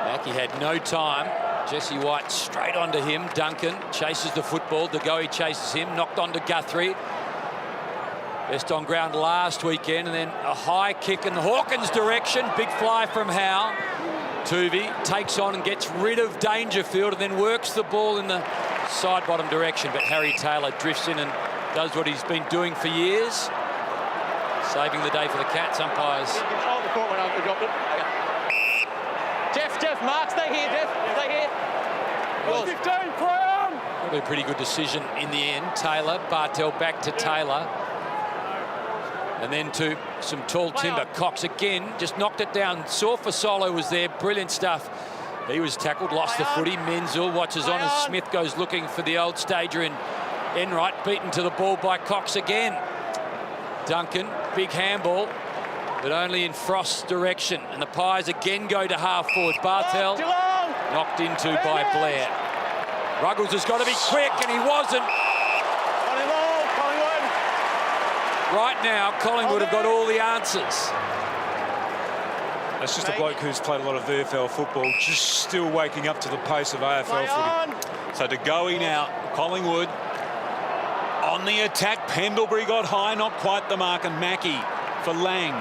Mackie had no time. Jesse White straight onto him. Duncan chases the football. De Goey chases him. Knocked onto Guthrie. Best on ground last weekend. And then a high kick in Hawkins' direction. Big fly from Howe. Tuvey takes on and gets rid of Dangerfield and then works the ball in the side bottom direction. But Harry Taylor drifts in and does what he's been doing for years. Saving the day for the Cats. Umpires. Control the court when I dropped it. Jeff, Mark, stay here, Jeff. Stay here. 15, play on. Probably a pretty good decision in the end. Taylor, Bartel back to Taylor. And then to some tall timber. Cox again, just knocked it down. Saw Fasolo was there, brilliant stuff. He was tackled, lost the footy. Menzel watches on as Smith goes looking for the old stager in Enright, beaten to the ball by Cox again. Duncan, big handball, but only in Frost's direction. And the Pies again go to half forward. Bartel knocked into by Blair. Ruggles has got to be quick, and he wasn't. Right now, Collingwood have got all the answers. That's just a bloke who's played a lot of VFL football, just still waking up to the pace of AFL footy. So De Goey now, Collingwood on the attack. Pendlebury got high, not quite the mark, and Mackie for Lang.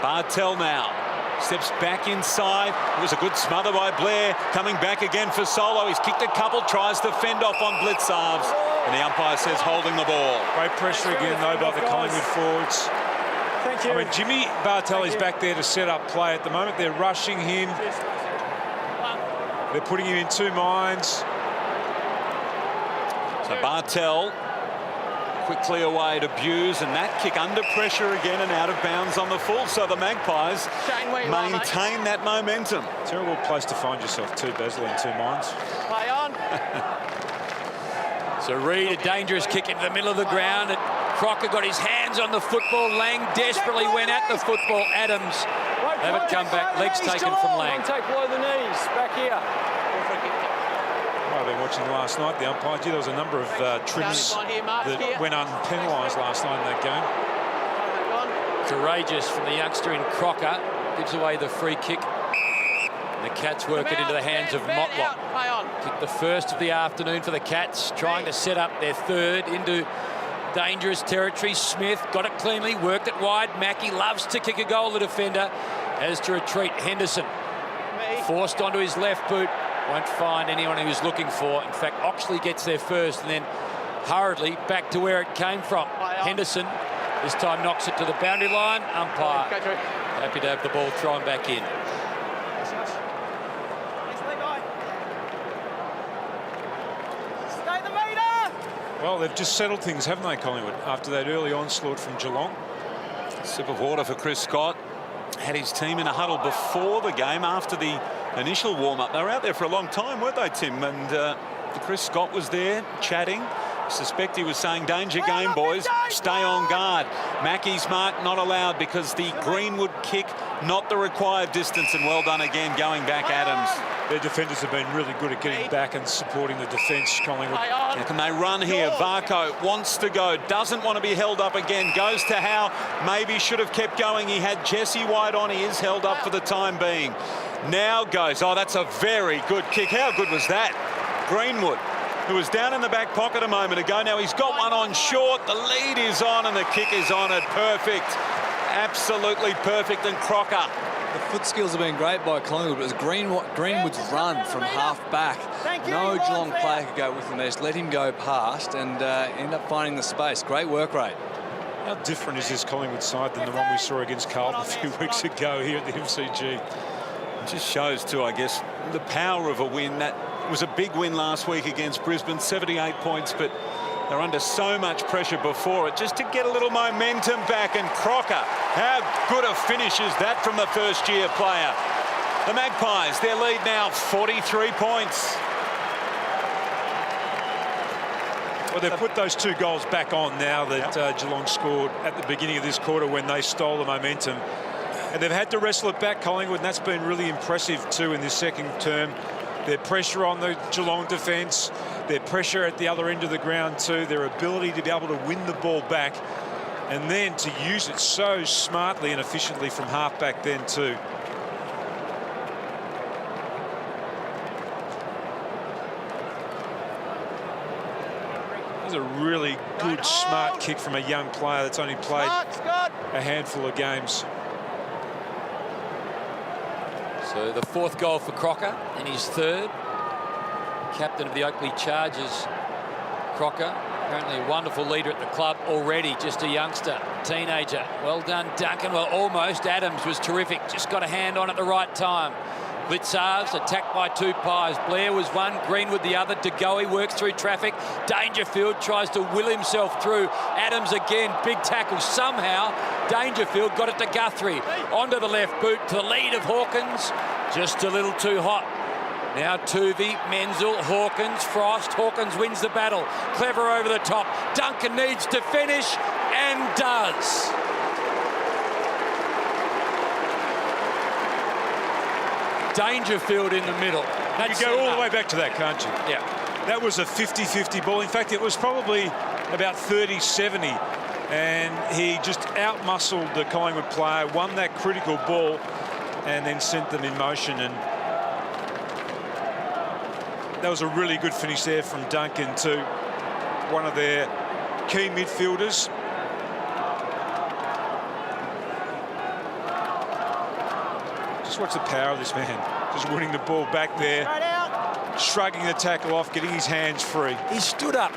Bartel now steps back inside. It was a good smother by Blair. Coming back again for Solo. He's kicked a couple, tries to fend off on Blitzarves. And the umpire says holding the ball. Great pressure again, though, by the Collingwood forwards. Thank you. I mean, Jimmy Bartelli's back there to set up play at the moment. They're rushing him. They're putting him in 2 minds. So Bartel quickly away to Buse, and that kick under pressure again and out of bounds on the full. So the Magpies maintain that momentum. Terrible place to find yourself too, Basil, in 2 minds. Play on. So Reid, a dangerous kick into the middle of the ground. Crocker got his hands on the football. Lang desperately went at the football. Adams have it come back. Legs taken from Lang. Take below the knees. Back here. I've been watching last night, the umpire. Gee, there was a number of trips that went unpenalised last night in that game. Courageous from the youngster in Crocker. Gives away the free kick. And the Cats work it into the hands of Motlop. Kick the first of the afternoon for the Cats, trying to set up their third into dangerous territory. Smith got it cleanly, worked it wide. Mackie loves to kick a goal, the defender. Has to retreat. Henderson forced onto his left boot. Won't find anyone he was looking for. In fact, Oxley gets there first and then hurriedly back to where it came from. Henderson this time knocks it to the boundary line. Umpire happy to have the ball thrown back in. Well, they've just settled things, haven't they, Collingwood, after that early onslaught from Geelong? Sip of water for Chris Scott. Had his team in a huddle before the game, after the initial warm-up. They were out there for a long time, weren't they, Tim? And Chris Scott was there chatting. Suspect he was saying, danger game, boys. Stay on guard. Mackie's mark not allowed because the Greenwood kick, not the required distance, and well done again, going back Adams. Their defenders have been really good at getting back and supporting the defence, Collingwood. Now can they run here? Varco wants to go, doesn't want to be held up again, goes to Howe, maybe should have kept going. He had Jesse White on, he is held up for the time being. Now goes, oh, that's a very good kick. How good was that? Greenwood, who was down in the back pocket a moment ago, now he's got one on short, the lead is on and the kick is on it. Perfect, absolutely perfect. And Crocker. The foot skills have been great by Collingwood, but it was Greenwood's run from half back. No Geelong player could go with him. They just let him go past and end up finding the space. Great work rate. How different is this Collingwood side than the one we saw against Carlton a few weeks ago here at the MCG? It just shows too, I guess, the power of a win. That was a big win last week against Brisbane, 78 points, but they're under so much pressure before it, just to get a little momentum back. And Crocker, how good a finish is that from the first-year player? The Magpies, their lead now 43 points. Well, they've put those 2 goals back on now that Geelong scored at the beginning of this quarter when they stole the momentum. And they've had to wrestle it back, Collingwood, and that's been really impressive too in this second term. Their pressure on the Geelong defence, their pressure at the other end of the ground too, their ability to be able to win the ball back and then to use it so smartly and efficiently from half-back then too. A really good, smart kick from a young player that's only played a handful of games. So the 4th goal for Crocker and his 3rd. Captain of the Oakley Chargers, Crocker, apparently a wonderful leader at the club already, just a youngster, teenager. Well done, Duncan. Well, almost. Adams was terrific, just got a hand on at the right time. Blitzarves attacked by 2 Pies. Blair was one, Greenwood the other. De Goey works through traffic. Dangerfield tries to will himself through. Adams again, big tackle. Somehow Dangerfield got it to Guthrie. Onto the left boot to the lead of Hawkins. Just a little too hot. Now Tuvey, Menzel, Hawkins, Frost. Hawkins wins the battle. Clever over the top. Duncan needs to finish and does. Dangerfield in the middle. You go all the way back to that, can't you? Yeah. That was a 50-50 ball. In fact, it was probably about 30-70. And he just outmuscled the Collingwood player, won that critical ball, and then sent them in motion. And that was a really good finish there from Duncan to one of their key midfielders. Just watch the power of this man. Just winning the ball back there, shrugging the tackle off, getting his hands free. He stood up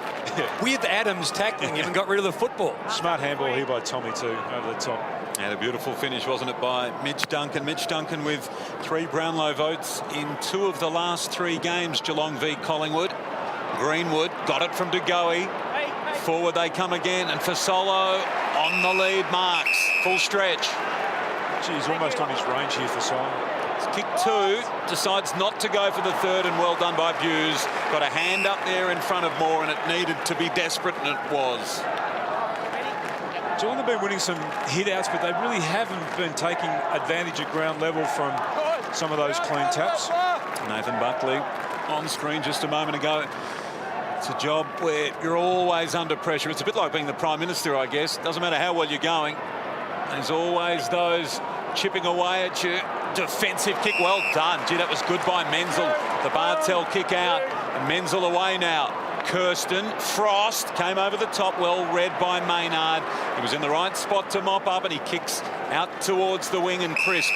with Adams tackling him and got rid of the football. Smart handball here by Tommy too, over the top. And a beautiful finish, wasn't it, by Mitch Duncan. Mitch Duncan with 3 Brownlow votes in 2 of the last 3 games, Geelong v Collingwood. Greenwood got it from De Goey. Forward they come again, and Fasolo on the lead marks. Full stretch. Gee, he's almost on his range here for Simon. Kick 2, decides not to go for the 3rd, and well done by Buse. Got a hand up there in front of Moore, and it needed to be desperate, and it was. Geelong have been winning some hit-outs, but they really haven't been taking advantage at ground level from some of those clean taps. Nathan Buckley on screen just a moment ago. It's a job where you're always under pressure. It's a bit like being the Prime Minister, I guess. Doesn't matter how well you're going. There's always those chipping away at you. Defensive kick, well done. Gee, that was good by Menzel. The Bartel kick out, and Menzel away now. Kirsten, Frost came over the top, well read by Maynard. He was in the right spot to mop up, and he kicks out towards the wing, and Crisp,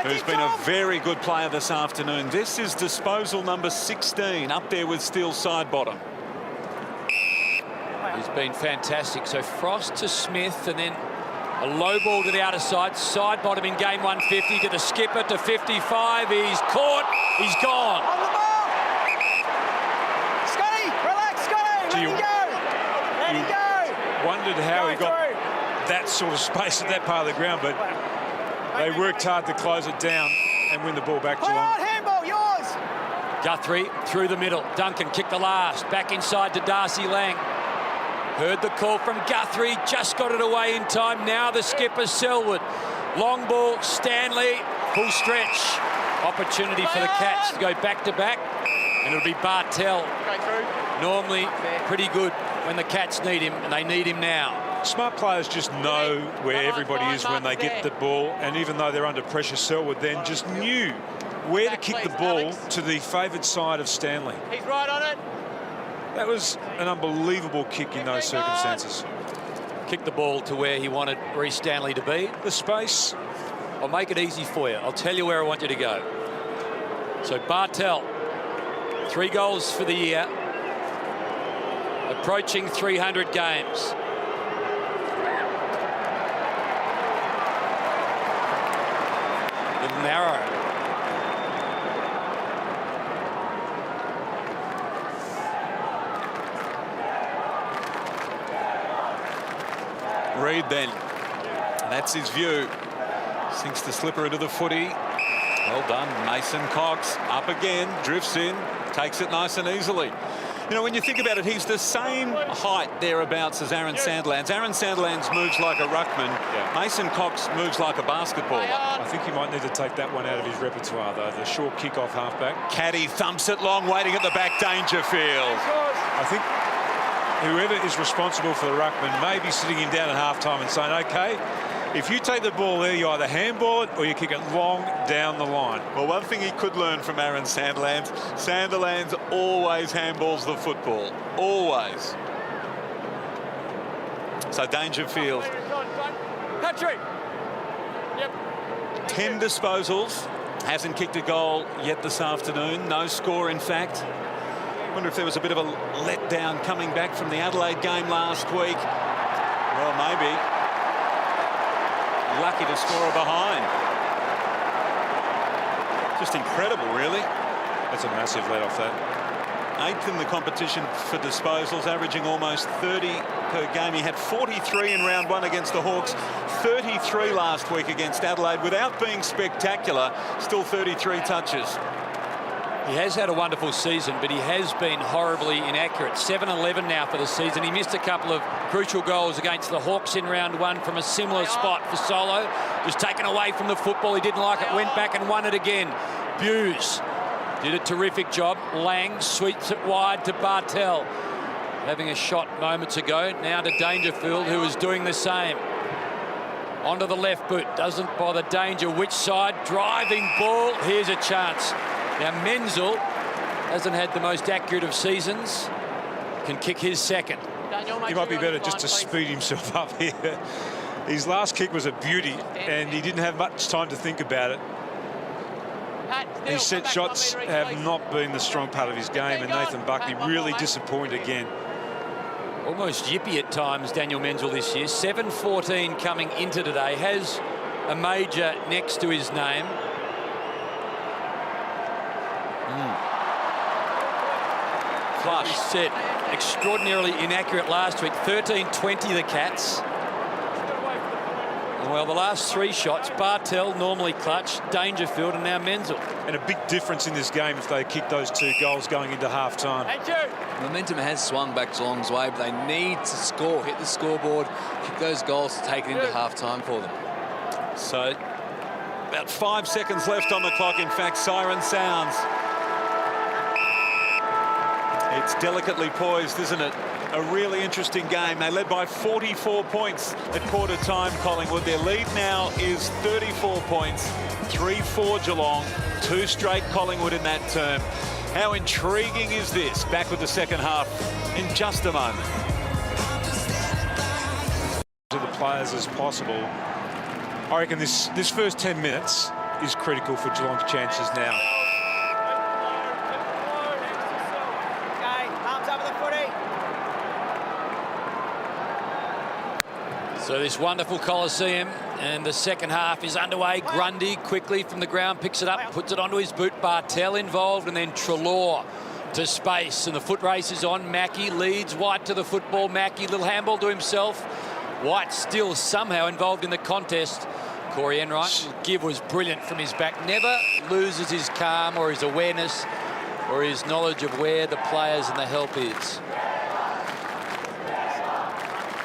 who's been a very good player this afternoon. This is disposal number 16, up there with Steele Sidebottom. He's been fantastic. So Frost to Smith, and then a low ball to the outer side. Sidebottom in game 150 to the skipper to 55. He's caught. He's gone. On the ball! Scotty, relax, Scotty. Let him go. Let him go. Wondered how he got that sort of space at that part of the ground, but they worked hard to close it down and win the ball back to Hold Geelong. on, handball, yours. Guthrie through the middle. Duncan kicked the last. Back inside to Darcy Lang. Heard the call from Guthrie. Just got it away in time. Now the skipper, Selwood. Long ball, Stanley. Full stretch. Opportunity for the Cats to go back-to-back. And it'll be Bartel. Normally pretty good when the Cats need him, and they need him now. Smart players just know where everybody is when they get the ball, and even though they're under pressure, Selwood then just knew where to kick the ball to the favoured side of Stanley. He's right on it. That was an unbelievable kick in those circumstances. Kick the ball to where he wanted Reece Stanley to be. The space. I'll make it easy for you. I'll tell you where I want you to go. So Bartel, 3 goals for the year. Approaching 300 games. A little narrow. Reid then. That's his view. Sinks the slipper into the footy. Well done. Mason Cox up again, drifts in, takes it nice and easily. You know, when you think about it, he's the same height thereabouts as Aaron Sandlands. Aaron Sandlands moves like a ruckman. Yeah. Mason Cox moves like a basketballer. I think he might need to take that one out of his repertoire, though. The short kick-off halfback. Caddy thumps it long, waiting at the back, Dangerfield. I think whoever is responsible for the ruckman may be sitting him down at halftime and saying, OK, if you take the ball there, you either handball it or you kick it long down the line. Well, one thing he could learn from Aaron Sandlands, Sandlands always handballs the football. Always. So Dangerfield. Patrick. 10 disposals. Hasn't kicked a goal yet this afternoon. No score, in fact. Wonder if there was a bit of a letdown coming back from the Adelaide game last week. Well, maybe. Lucky to score a behind. Just incredible, really. That's a massive let off that. 8th in the competition for disposals, averaging almost 30 per game. He had 43 in round 1 against the Hawks, 33 last week against Adelaide. Without being spectacular, still 33 touches. He has had a wonderful season, but he has been horribly inaccurate. 7-11 now for the season. He missed a couple of crucial goals against the Hawks in round 1 from a similar spot for Solo. Just taken away from the football. He didn't like it. Went back and won it again. Buse did a terrific job. Lang sweeps it wide to Bartel. Having a shot moments ago. Now to Dangerfield, who is doing the same. Onto the left boot. Doesn't bother Danger. Which side? Driving ball. Here's a chance. Now Menzel hasn't had the most accurate of seasons. Can kick his second. He might be better just to speed himself up here. His last kick was a beauty, and he didn't have much time to think about it. His set shots have not been the strong part of his game, and Nathan Buckley really disappointed again. Almost yippy at times, Daniel Menzel this year. 7-14 coming into today. Has a major next to his name. Flush. He said extraordinarily inaccurate last week. 13-20 the Cats. Well, the last 3 shots, Bartel normally clutch, Dangerfield, and now Menzel. And a big difference in this game if they kick those 2 goals going into half-time. Thank you. Momentum has swung back Geelong's way, but they need to score, hit the scoreboard, kick those goals to take it into half-time for them. So, about 5 seconds left on the clock. In fact, siren sounds. It's delicately poised, isn't it? A really interesting game. They led by 44 points at quarter time, Collingwood. Their lead now is 34 points, 3-4 Geelong, 2 straight Collingwood in that term. How intriguing is this? Back with the second half in just a moment. To the players as possible. I reckon this first 10 minutes is critical for Geelong's chances now. Okay, arms over the footy. So this wonderful Coliseum, and the second half is underway. Grundy quickly from the ground picks it up, puts it onto his boot. Bartel involved, and then Treloar to space, and the foot race is on. Mackie leads White to the football. Mackie, little handball to himself. White still somehow involved in the contest. Corey Enright, give was brilliant from his back. Never loses his calm or his awareness or his knowledge of where the players and the help is.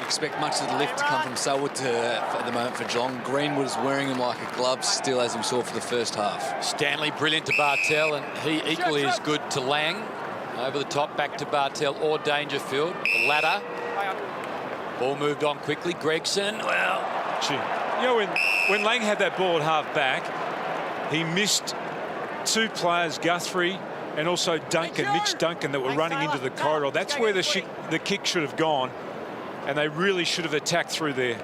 Expect much of the lift to come from Selwood at the moment for Geelong. Greenwood is wearing him like a glove still, as we saw for the first half. Stanley brilliant to Bartel, and he equally is good to Lang. Over the top, back to Bartel or Dangerfield. The ladder. Ball moved on quickly. Gregson, well... You know, when Lang had that ball at half-back, he missed 2 players, Guthrie and also Duncan, Mitch Duncan, that were running into the corridor. That's where the kick should have gone. And they really should have attacked through there.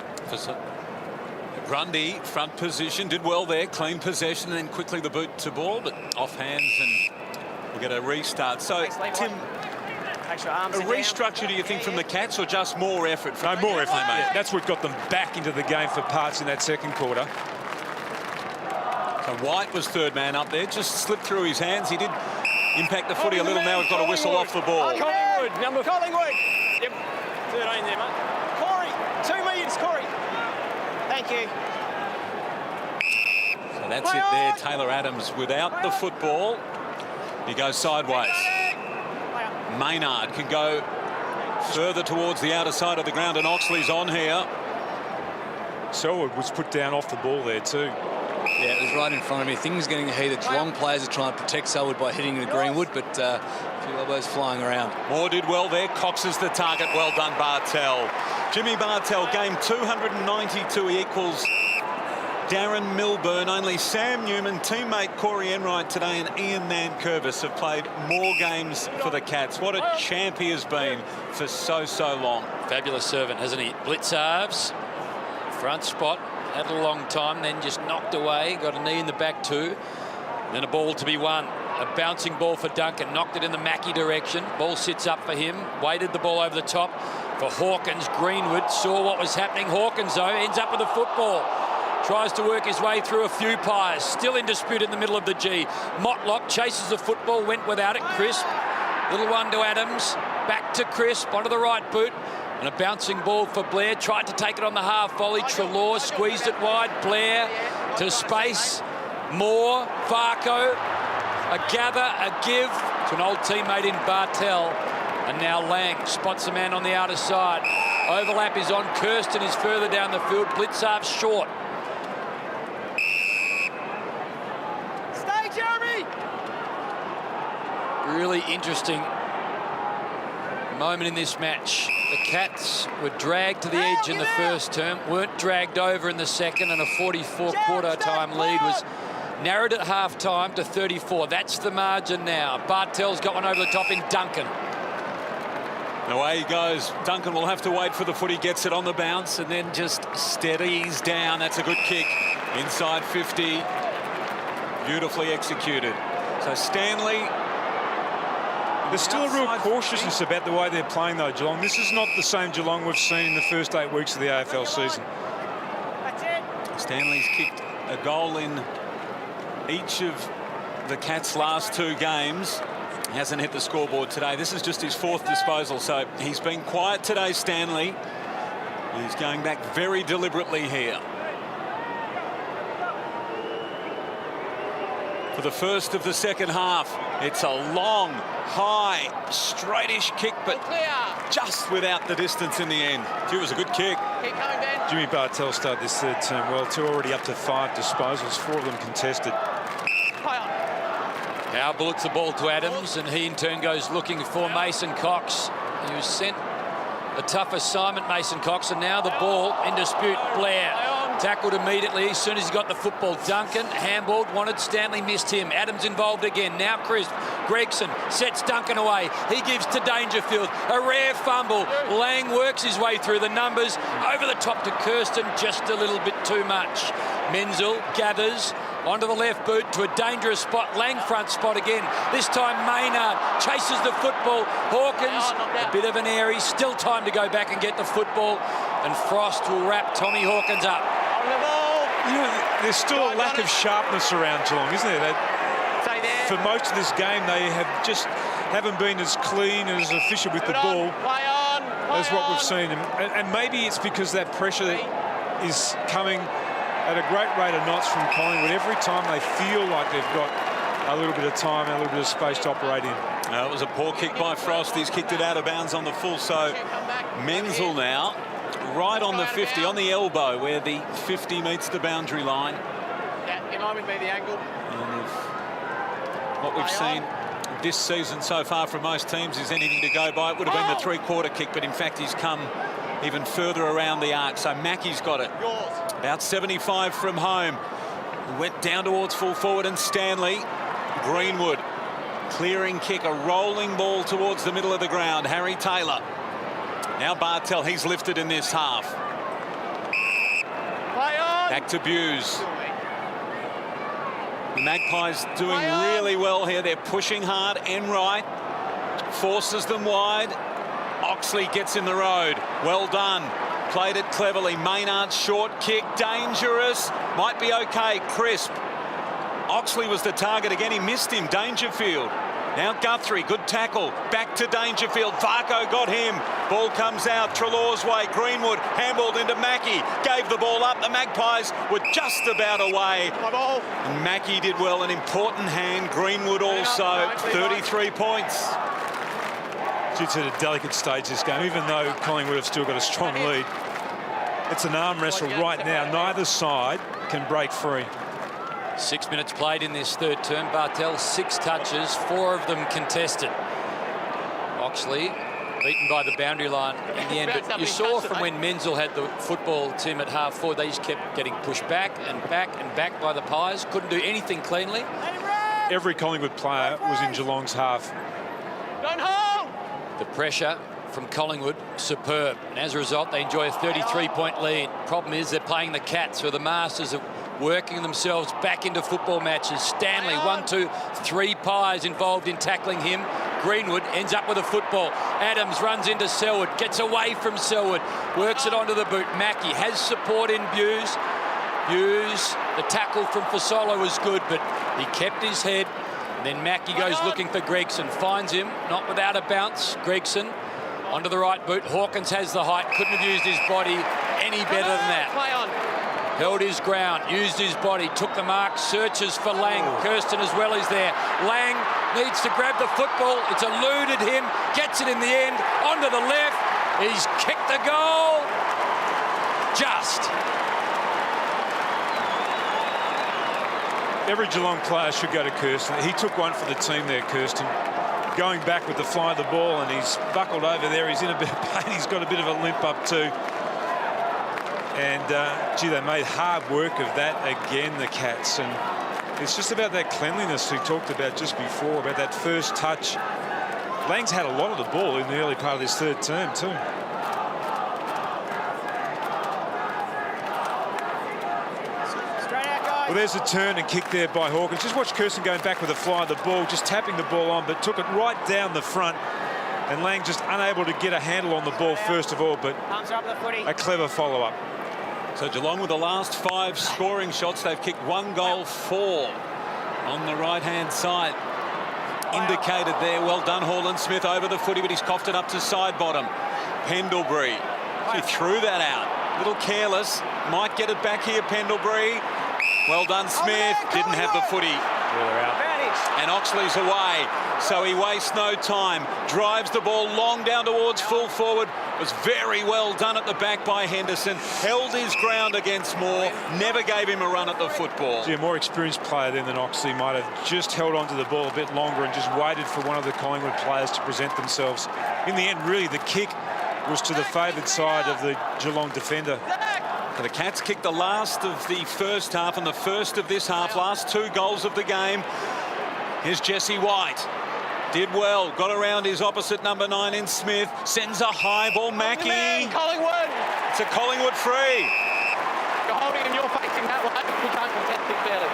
Grundy, front position, did well there, clean possession, and then quickly the boot to ball, but off hands, and we'll get a restart. So, Tim, a restructure, do you think, from the Cats, or just more effort? No, more effort, mate. That's what got them back into the game for parts in that second quarter. So White was third man up there, just slipped through his hands. He did impact the footy a little. Now we've got a whistle off the ball. Collingwood, number Collingwood. Yep. 13 there, mate. Corey, 2 metres, Corey. Thank you. So That's it there. Taylor Adams without the football. He goes sideways. Maynard can go further towards the outer side of the ground, and Oxley's on here. Selwood was put down off the ball there too. Yeah, it was right in front of me. Things getting heated. Geelong players are trying to protect Selwood by hitting the Greenwood, but a few elbows flying around. Moore did well there. Cox is the target. Well done, Bartel. Jimmy Bartel, game 292. He equals Darren Milburn. Only Sam Newman, teammate Corey Enright today, and Ian Nankervis have played more games for the Cats. What a champ he has been for so long. Fabulous servant, hasn't he? Blitzarves, front spot, had a long time, then just knocked away, got a knee in the back too. Then a ball to be won. A bouncing ball for Duncan, knocked it in the Mackey direction. Ball sits up for him, weighted the ball over the top for Hawkins. Greenwood saw what was happening. Hawkins, though, ends up with the football. Tries to work his way through a few pies. Still in dispute in the middle of the G. Motlop chases the football, went without it. Crisp, little one to Adams. Back to Crisp, onto the right boot. And a bouncing ball for Blair. Tried to take it on the half volley. Treloar squeezed it wide. Blair to space. Moore, Farko. A gather, a give to an old teammate in Bartel. And now Lang spots a man on the outer side. Overlap is on. Kirsten is further down the field. Blitzarve short. Stay, Jeremy! Really interesting moment in this match. The Cats were dragged to the edge in the first term, weren't dragged over in the second, and a 44 quarter time lead was narrowed at half time to 34. That's the margin now. Bartel's got one over the top in Duncan. Away he goes. Duncan will have to wait for the footy, gets it on the bounce, and then just steadies down. That's a good kick. Inside 50. Beautifully executed. So Stanley. There's still a real cautiousness about the way they're playing, though, Geelong. This is not the same Geelong we've seen in the first 8 weeks of the AFL season. That's it. Stanley's kicked a goal in each of the Cats' last 2 games. He hasn't hit the scoreboard today. This is just his 4th disposal, so he's been quiet today, Stanley. He's going back very deliberately here. For the first of the second half, it's a long, high, straightish kick, but just without the distance in the end. It was a good kick. Keep coming, Ben. Jimmy Bartel started this third term well, 2 already up to 5 disposals, 4 of them contested. Now bullets the ball to Adams, and he in turn goes looking for Mason Cox. He was sent a tough assignment, Mason Cox, and now the ball in dispute. Blair tackled immediately as soon as he got the football. Duncan handballed, wanted Stanley, missed him. Adams involved again. Now Crisp. Gregson sets Duncan away. He gives to Dangerfield. A rare fumble. Lang works his way through the numbers. Over the top to Kirsten, just a little bit too much. Menzel gathers onto the left boot to a dangerous spot. Lang front spot again. This time Maynard chases the football. Hawkins, a bit of an airy. Still time to go back and get the football. And Frost will wrap Tommy Hawkins up. You know, there's still a lack of sharpness around Geelong, isn't there? For most of this game, they haven't been as clean and as efficient with the ball as what we've seen. And maybe it's because that pressure is coming at a great rate of knots from Collingwood. Every time they feel like they've got a little bit of time and a little bit of space to operate in. It was a poor kick by Frost. He's kicked it out of bounds on the full. So Menzel now right on the 50, on the elbow where the 50 meets the boundary line. Yeah, in line with me, the angle. And if what we've seen this season so far from most teams is anything to go by, it would have been the 3-quarter kick, but in fact he's come even further around the arc. So Mackey's got it. About 75 from home. Went down towards full forward, and Stanley. Greenwood. Clearing kick, a rolling ball towards the middle of the ground. Harry Taylor. Now Bartel, he's lifted in this half. Back to Buse. The Magpies doing really well here. They're pushing hard. Enright forces them wide. Oxley gets in the road. Well done. Played it cleverly. Maynard short kick. Dangerous. Might be okay. Crisp. Oxley was the target again. He missed him. Dangerfield. Now Guthrie, good tackle. Back to Dangerfield. Varco got him. Ball comes out. Trelaw's way. Greenwood handballed into Mackey. Gave the ball up. The Magpies were just about away. And Mackey did well. An important hand. Greenwood also. 33 points. It's at a delicate stage this game, even though Collingwood have still got a strong lead. It's an arm wrestle right now. Neither side can break free. 6 minutes played in this third term. Bartel, 6 touches, 4 of them contested. Oxley beaten by the boundary line in the end. But you saw from when Menzel had the football team at half forward, they just kept getting pushed back and back and back by the Pies. Couldn't do anything cleanly. Every Collingwood player was in Geelong's half. The pressure from Collingwood, superb. And as a result, they enjoy a 33-point lead. Problem is they're playing the Cats, who are the masters of working themselves back into football matches. Stanley, 1, 2, 3 Pies involved in tackling him. Greenwood ends up with a football. Adams runs into Selwood, gets away from Selwood, works it onto the boot. Mackey has support in Buse. Buse, the tackle from Fasolo was good, but he kept his head. And then Mackey goes looking for Gregson, finds him, not without a bounce. Gregson onto the right boot. Hawkins has the height, couldn't have used his body any better than that. Held his ground, used his body, took the mark, searches for Lang. Kirsten as well is there. Lang needs to grab the football. It's eluded him, gets it in the end, onto the left. He's kicked the goal. Just. Every Geelong player should go to Kirsten. He took one for the team there, Kirsten. Going back with the fly of the ball, and he's buckled over there. He's in a bit of pain. He's got a bit of a limp up too. And, gee, they made hard work of that again, the Cats. And it's just about that cleanliness we talked about just before, about that first touch. Lang's had a lot of the ball in the early part of this third term too. Well, there's a turn and kick there by Hawkins. Just watch Kirsten going back with the fly of the ball, just tapping the ball on, but took it right down the front. And Lang just unable to get a handle on the ball first of all, but a clever follow-up. So Geelong with the last 5 scoring shots. They've kicked 1 goal, 4 on the right-hand side. Indicated there. Well done, Hawland Smith over the footy, but he's coughed it up to side bottom. Pendlebury. He threw that out. A little careless. Might get it back here, Pendlebury. Well done, Smith. Didn't have the footy. And Oxley's away, so he wastes no time. Drives the ball long down towards full forward. Was very well done at the back by Henderson. Held his ground against Moore. Never gave him a run at the football. A more experienced player than Oxley might have just held on to the ball a bit longer and just waited for one of the Collingwood players to present themselves. In the end, really, the kick was to the favoured side of the Geelong defender. The Cats kicked the last of the first half and the first of this half. Last 2 goals of the game. Here's Jesse White. Did well. Got around his opposite number 9 in Smith. Sends a high ball. Mackey. Collingwood. It's a Collingwood free. You're holding and you're facing that way. You can't contest it fairly.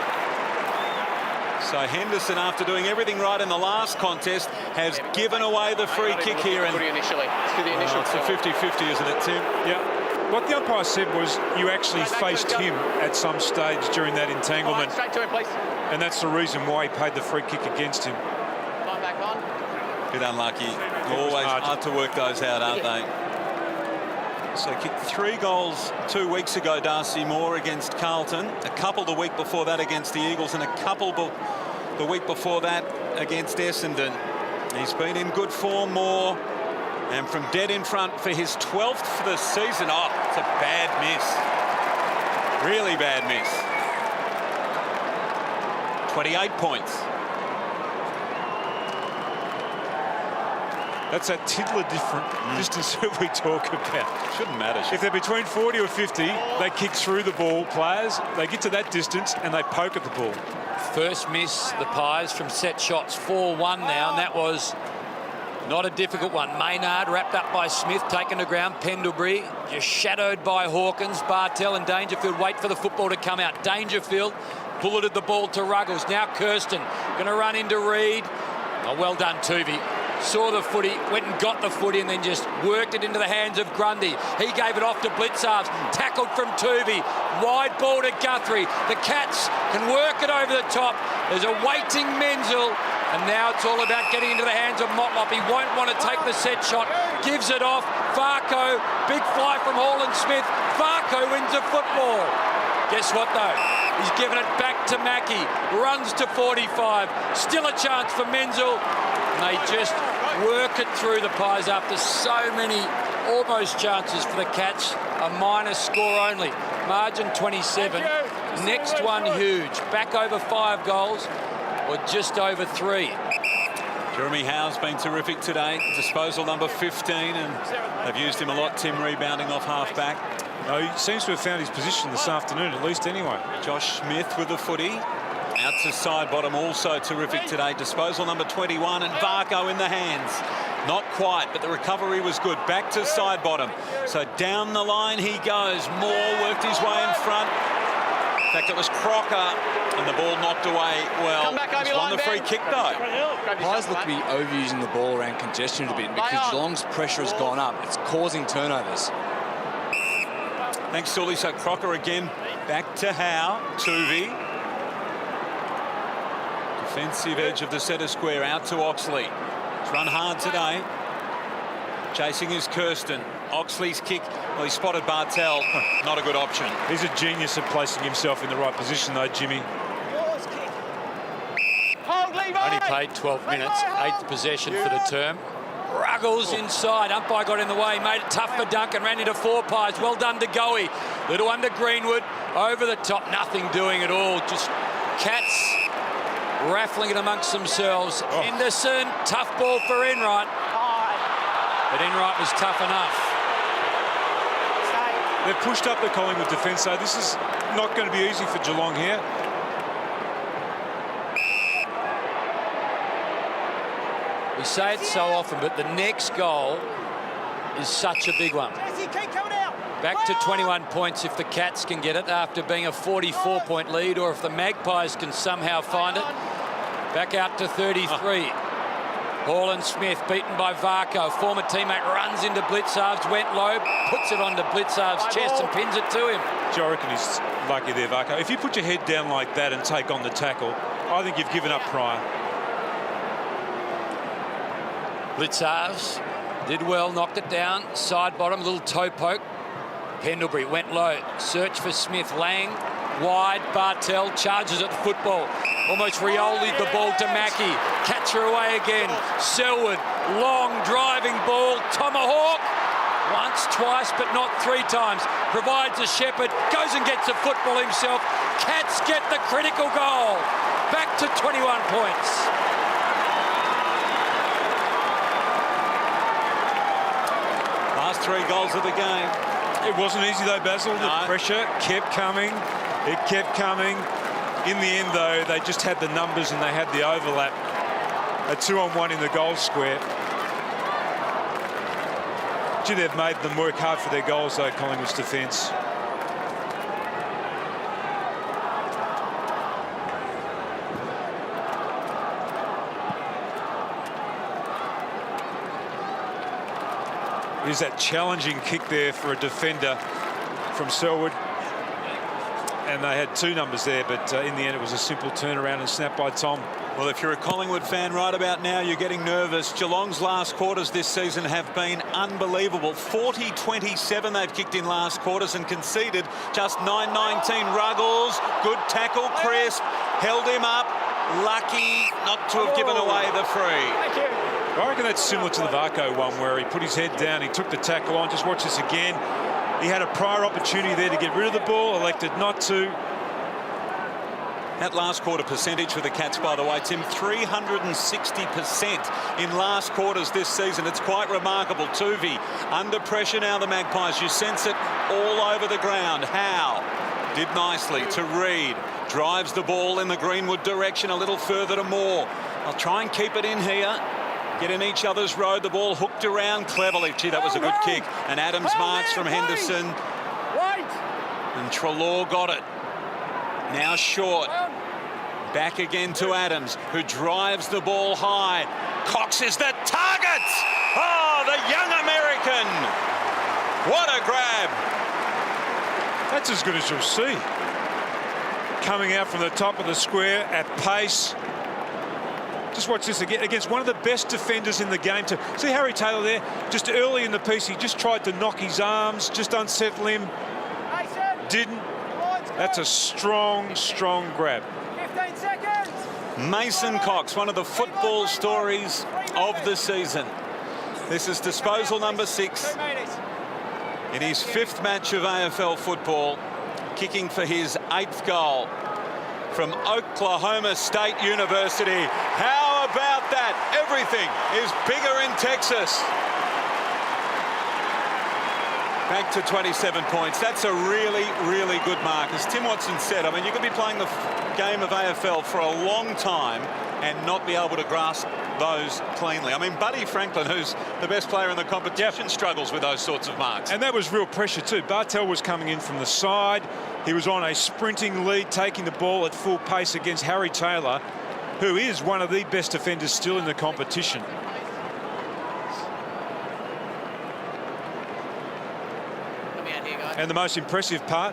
So Henderson, after doing everything right in the last contest, has given away the free kick here. And initially. It's a 50-50, isn't it, Tim? Yeah. What the umpire said was you actually faced him at some stage during that entanglement. Straight to him, please. And that's the reason why he paid the free kick against him. Line back on. Bit unlucky. Always hard to work those out, aren't they? So kicked 3 goals 2 weeks ago, Darcy Moore against Carlton. A couple the week before that against the Eagles, and a couple the week before that against Essendon. He's been in good form, Moore. And from dead in front for his 12th for the season. Oh, it's a bad miss. Really bad miss. 28 points. That's that tiddler different distance that we talk about. Shouldn't matter. If they're between 40 or 50, they kick through the ball, players. They get to that distance and they poke at the ball. First miss, the Pies, from set shots. 4-1 now, and that was not a difficult one. Maynard wrapped up by Smith, taken to ground. Pendlebury just shadowed by Hawkins. Bartel and Dangerfield wait for the football to come out. Dangerfield bulleted the ball to Ruggles. Now Kirsten going to run into Reid. Oh, well done, Tuvey. Saw the footy, went and got the footy, and then just worked it into the hands of Grundy. He gave it off to Blitzarves, tackled from Tuvey. Wide ball to Guthrie. The Cats can work it over the top. There's a waiting Menzel. And now it's all about getting into the hands of Motlop. He won't want to take the set shot. Gives it off. Varco, big fly from Hall-and-Smith. Varco wins the football. Guess what, though? He's given it back to Mackey. Runs to 45. Still a chance for Menzel. And they just work it through the Pies after so many almost chances for the Cats. A minus score only. Margin 27. Next one huge. Back over 5 goals. Or just over 3. Jeremy Howe's been terrific today. Disposal number 15, and they've used him a lot. Tim rebounding off half-back. No, he seems to have found his position this afternoon, at least anyway. Josh Smith with the footy. Out to side bottom, also terrific today. Disposal number 21, and Varco in the hands. Not quite, but the recovery was good. Back to side bottom. So down the line he goes. Moore worked his way in front. In fact, it was Crocker, and the ball knocked away. Well, he's won the free kick, though. Pies look to be overusing the ball around congestion a bit because Geelong's pressure has gone up. It's causing turnovers. Thanks, Sully. So Crocker again back to Howe. Tuvey. Defensive edge of the centre square out to Oxley. He's run hard today. Chasing is Kirsten. Oxley's kick, well, he spotted Bartel. Not a good option. He's a genius at placing himself in the right position, though, Jimmy. Only played 12 minutes, 8th possession for the term. Ruggles inside, umpire got in the way, made it tough for Duncan, ran into 4 Pies. Well done to Goey. Little one to Greenwood, over the top, nothing doing at all. Just Cats raffling it amongst themselves. Henderson, tough ball for Enright. But Enright was tough enough. They've pushed up the Collingwood defence, so this is not going to be easy for Geelong here. We say it so often, but the next goal is such a big one. Back to 21 points if the Cats can get it after being a 44-point lead, or if the Magpies can somehow find it. Back out to 33. Hall-and-Smith beaten by Varco. Former teammate runs into Blitzarves, went low, puts it onto Blitzarves' chest and pins it to him. I reckon he's lucky there, Varco. If you put your head down like that and take on the tackle, I think you've given up prior. Blitzarves did well, knocked it down. Side bottom, little toe poke. Pendlebury went low. Search for Smith. Lang wide. Bartel charges at the football. Almost Rioli'd the ball to Mackey. Catch her away again. Selwood, long driving ball. Tomahawk. Once, twice, but not 3 times. Provides a Shepherd. Goes and gets the football himself. Cats get the critical goal. Back to 21 points. Last 3 goals of the game. It wasn't easy, though, Basil. The pressure kept coming. It kept coming. In the end, though, they just had the numbers and they had the overlap. A 2-on-1 in the goal square. Gee, they've made them work hard for their goals, though, Collingwood's defence. There's that challenging kick there for a defender from Selwood. And they had 2 numbers there, but in the end it was a simple turnaround and snap by Tom. Well, if you're a Collingwood fan right about now, you're getting nervous. Geelong's last quarters this season have been unbelievable. 40-27 they've kicked in last quarters and conceded just 9-19. Ruggles, good tackle, crisp, held him up. Lucky not to have given away the free. I reckon that's similar to the Varco one where he put his head down, he took the tackle on. Just watch this again. He had a prior opportunity there to get rid of the ball, elected not to. That last quarter percentage for the Cats, by the way, Tim, 360% in last quarters this season. It's quite remarkable. Tuvey under pressure now, the Magpies. You sense it all over the ground. Howe did nicely to Reid. Drives the ball in the Greenwood direction a little further to Moore. I'll try and keep it in here. Get in each other's road. The ball hooked around cleverly. Gee, that was a good kick. And Adams marks from Henderson. And Treloar got it. Now short. Back again to Adams, who drives the ball high. Cox is the target. Oh, the young American. What a grab. That's as good as you'll see. Coming out from the top of the square at pace. Just watch this again against one of the best defenders in the game. To see Harry Taylor there, just early in the piece, he just tried to knock his arms, just unsettle him. Didn't. That's a strong, strong grab. 15 seconds. Mason Cox, one of the football stories of the season. This is disposal number 6 in his 5th match of AFL football, kicking for his 8th goal from Oklahoma State University. How about that? Everything is bigger in Texas. Back to 27 points. That's a really, really good mark. As Tim Watson said, I mean, you could be playing the game of AFL for a long time and not be able to grasp those cleanly. I mean, Buddy Franklin, who's the best player in the competition, struggles with those sorts of marks. And that was real pressure too. Bartel was coming in from the side. He was on a sprinting lead, taking the ball at full pace against Harry Taylor, who is one of the best defenders still in the competition. And the most impressive part,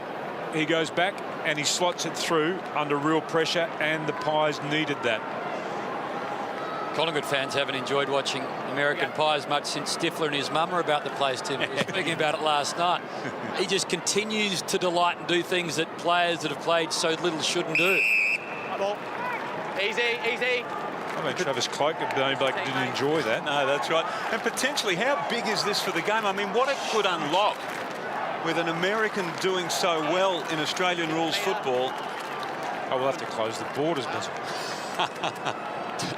he goes back and he slots it through under real pressure, and the Pies needed that. Collingwood fans haven't enjoyed watching American Pies much since Stifler and his mum were about the place, Tim. We were speaking about it last night. He just continues to delight and do things that players that have played so little shouldn't do. Easy, easy. I mean, Travis Cloak didn't enjoy that. No, that's right. And potentially, how big is this for the game? I mean, what it could unlock with an American doing so well in Australian rules football. Oh, we'll have to close the borders, but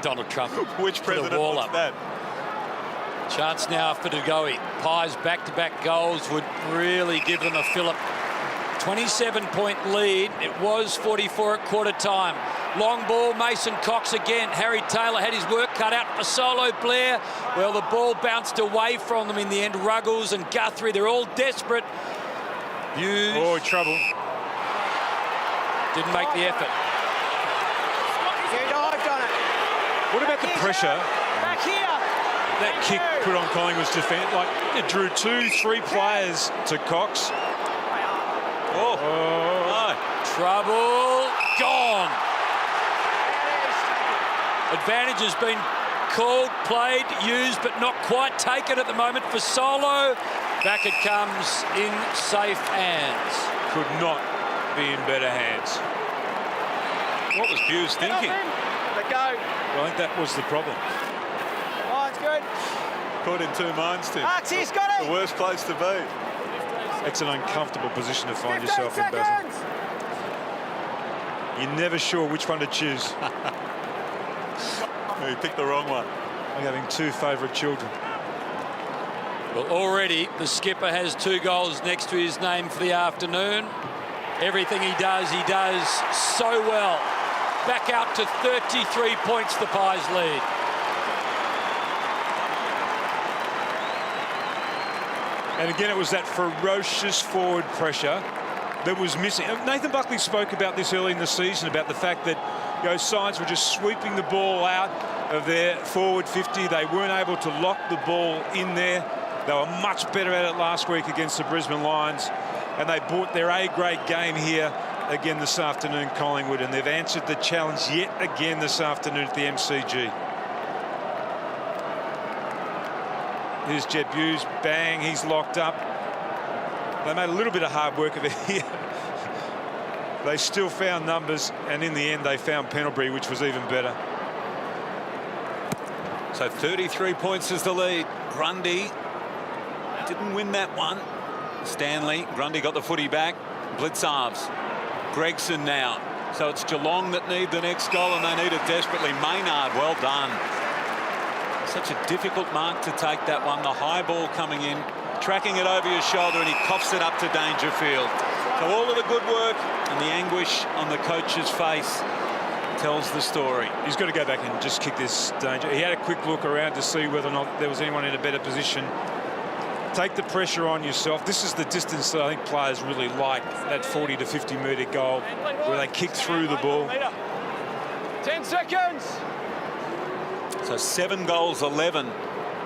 Donald Trump. Which president wants that? Chance now for Degoe. Pies back-to-back goals would really give them a fillip. 27-point lead. It was 44 at quarter time. Long ball, Mason Cox again. Harry Taylor had his work cut out for Solo Blair. Well, the ball bounced away from them in the end. Ruggles and Guthrie, they're all desperate. Hughes. Oh, trouble. Didn't make the effort. You dived on it. What about the pressure Back here. that kick put on Collingwood's defence? Like, it drew 2-3 players to Cox. Oh, no. Trouble. Gone. Advantage has been called, played, used, but not quite taken at the moment for Solo. Back it comes in safe hands. Could not be in better hands. What was Hughes thinking? Let go. Well, I think that was the problem. Line's good. Caught in two minds, Tim. He's got it. The worst place to be. It's an uncomfortable position to find 15 yourself in, Basil. seconds. You're never sure which one to choose. You picked the wrong one. I'm having 2 favourite children. Well, already the skipper has 2 goals next to his name for the afternoon. Everything he does so well. Back out to 33 points, the Pies lead. And again, it was that ferocious forward pressure that was missing. Nathan Buckley spoke about this early in the season, about the fact that sides were just sweeping the ball out of their forward 50. They weren't able to lock the ball in there. They were much better at it last week against the Brisbane Lions, and they brought their A-grade game here again this afternoon, Collingwood, and they've answered the challenge yet again this afternoon at the MCG. Here's Jed Hughes, bang, he's locked up. They made a little bit of hard work of it here. They still found numbers, and in the end they found Pendlebury, which was even better. So 33 points is the lead. Grundy didn't win that one. Stanley, Grundy got the footy back. Blitzarves. Gregson now. So it's Geelong that need the next goal, and they need it desperately. Maynard, well done. Such a difficult mark to take, that one. The high ball coming in, tracking it over your shoulder, and he coughs it up to Dangerfield. So all of the good work and the anguish on the coach's face tells the story. He's got to go back and just kick this danger. He had a quick look around to see whether or not there was anyone in a better position. Take the pressure on yourself. This is the distance that I think players really like, that 40 to 50 metre goal where they kick through the ball. 10 seconds. So 7 goals, 11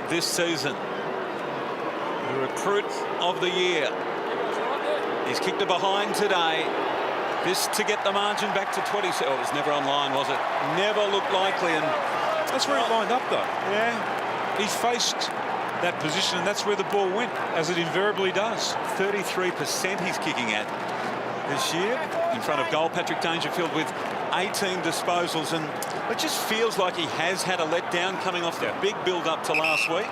this season. The recruit of the year. He's kicked it behind today. This to get the margin back to 20. Oh, it was never online, was it? Never looked likely, and That's where he lined up, though. Yeah. He faced that position, and that's where the ball went, as it invariably does. 33% he's kicking at this year in front of goal. Patrick Dangerfield with 18 disposals, and it just feels like he has had a letdown coming off the big build-up to last week.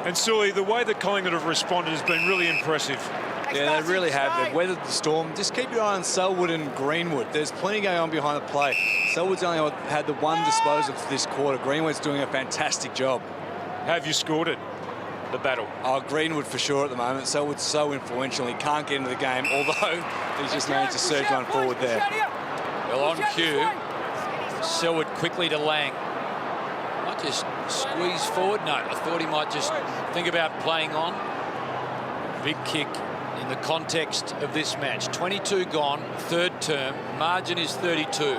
And Sully, the way that Collingwood have responded has been really impressive. Yeah, they really have. They've weathered the storm. Just keep your eye on Selwood and Greenwood. There's plenty going on behind the play. Selwood's only had the one disposal for this quarter. Greenwood's doing a fantastic job. Have you scored it? The battle. Oh, Greenwood for sure at the moment. Selwood's so influential. He can't get into the game, although he's just managed to surge one forward there. Well, on cue, Selwood quickly to Lang. Might just squeeze forward. No, I thought he might just think about playing on. Big kick in the context of this match. 22 gone, third term. Margin is 32.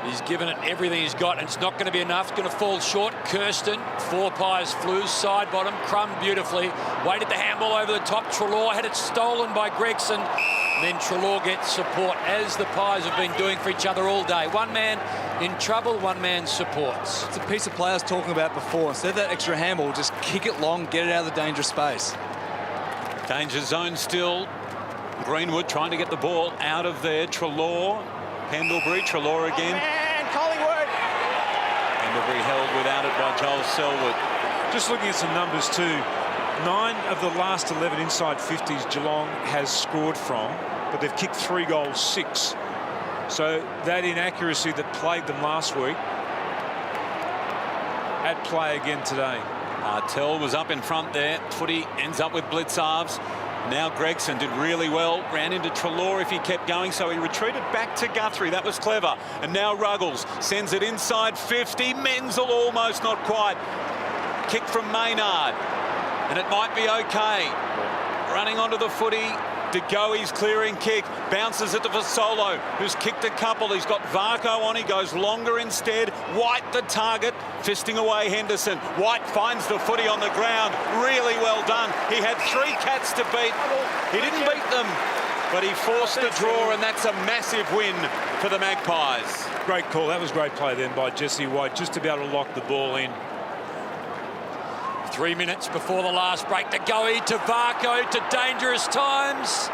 He's given it everything he's got, and it's not going to be enough. It's going to fall short. Kirsten, four pies flew, side bottom, crumbed beautifully. Waited the handball over the top. Treloar had it stolen by Gregson. And then Treloar gets support, as the pies have been doing for each other all day. One man in trouble, one man supports. It's a piece of play I was talking about before. Instead of that extra handball, just kick it long, get it out of the dangerous space. Danger zone still. Greenwood trying to get the ball out of there. Treloar. Pendlebury, Treloar again. And Collingwood. Pendlebury held without it by Joel Selwood. Just looking at some numbers too. 9 of the last 11 inside 50s Geelong has scored from, but they've kicked 3 goals, 6. So that inaccuracy that plagued them last week at play again today. Tell was up in front there. Footy ends up with Blitzarves. Now Gregson did really well, ran into Treloar if he kept going, so he retreated back to Guthrie. That was clever. And now Ruggles sends it inside 50. Menzel almost, not quite. Kick from Maynard, and it might be okay. Running onto the footy. De Goey's clearing kick, bounces it to Vasolo, who's kicked a couple. He's got Varco on, he goes longer instead. White the target, fisting away Henderson. White finds the footy on the ground, really well done. He had 3 cats to beat. He didn't beat them, but he forced the draw, and that's a massive win for the Magpies. Great call. That was great play then by Jesse White, just to be able to lock the ball in. 3 minutes before the last break. De Goey to Varco to dangerous times.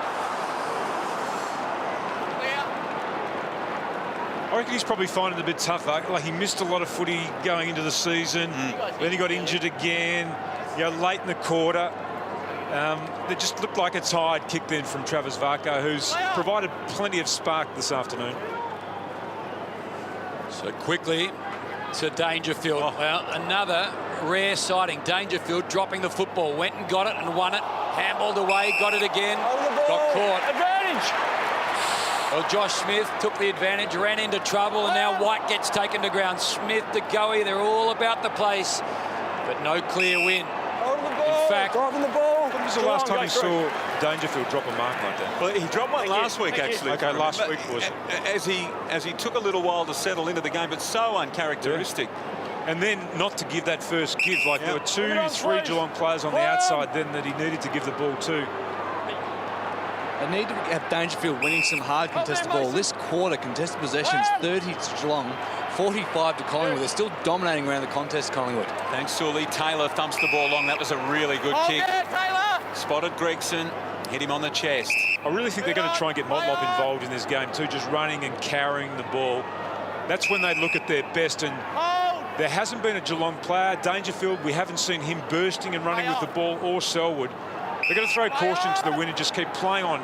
I reckon he's probably finding it a bit tougher. Like, he missed a lot of footy going into the season. Then he got injured again, late in the quarter. It just looked like a tired kick then from Travis Varco, who's provided plenty of spark this afternoon. So quickly to Dangerfield. Well, another rare sighting. Dangerfield dropping the football. Went and got it and won it. Handballed away, got it again. Got caught. Advantage. Well, Josh Smith took the advantage, ran into trouble, and now White gets taken to ground. Smith, De Goey, they're all about the place, but no clear win. In fact, Driving the ball. When was the last time you saw Dangerfield drop a mark like that? Well, he dropped one last week, actually. Okay, last week was it? As he took a little while to settle into the game, but so uncharacteristic. And then not to give that first give. Like, there were 2-3 Geelong players on the outside then that he needed to give the ball to. They need to have Dangerfield winning some hard contested ball. This quarter, contested possessions, 30 to Geelong, 45 to Collingwood. They're still dominating around the contest, Collingwood. Thanks, Sully. Taylor thumps the ball long. That was a really good kick. Spotted Gregson, hit him on the chest. I really think they're going to try and get Motlop involved in this game too, just running and carrying the ball. That's when they look at their best, and there hasn't been a Geelong player. Dangerfield, we haven't seen him bursting and running with the ball, or Selwood. They're going to throw caution to the wind and just keep playing on.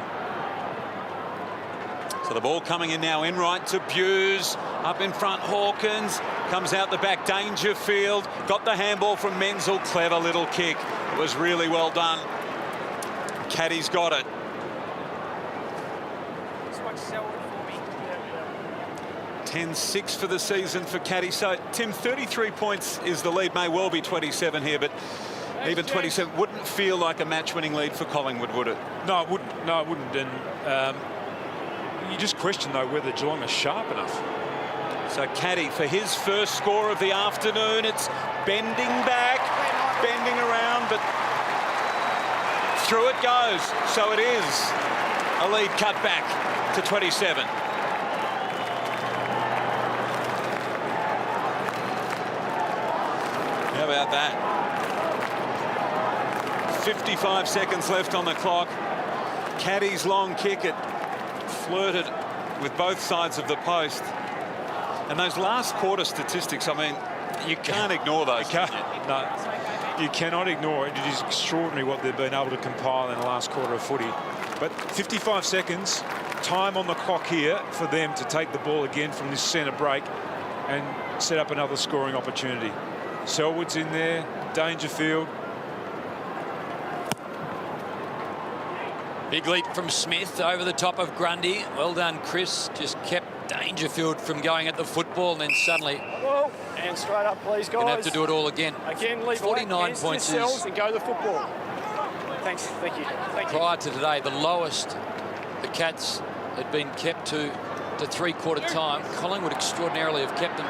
So the ball coming in now, Enright to Buse, up in front Hawkins, comes out the back Dangerfield, got the handball from Menzel, clever little kick. It was really well done. Caddy's got it. Just watch Selwood for me. 10-6 for the season for Caddy. So, Tim, 33 points is the lead. May well be 27 here, but even 27 wouldn't feel like a match-winning lead for Collingwood, would it? No, it wouldn't. No, it wouldn't. And you just question, though, whether Geelong are sharp enough. So Caddy, for his first score of the afternoon, it's bending back, bending around, but through it goes. So it is a lead cut back to 27. How about that? 55 seconds left on the clock. Caddy's long kick, it flirted with both sides of the post. And those last quarter statistics, I mean, you can't ignore those. No, you cannot ignore it. It is extraordinary what they've been able to compile in the last quarter of footy. But 55 seconds, time on the clock here for them to take the ball again from this centre break and set up another scoring opportunity. Selwood's in there, Dangerfield. Big leap from Smith over the top of Grundy. Well done, Chris. Just kept Dangerfield from going at the football, and then suddenly Whoa. And straight up, please, guys. going to have to do it all again. Again, leave 49 points is, and go to the football. Thanks. Thank you. Thank you. prior to today, the lowest the Cats had been kept to three-quarter time. Collingwood extraordinarily have kept them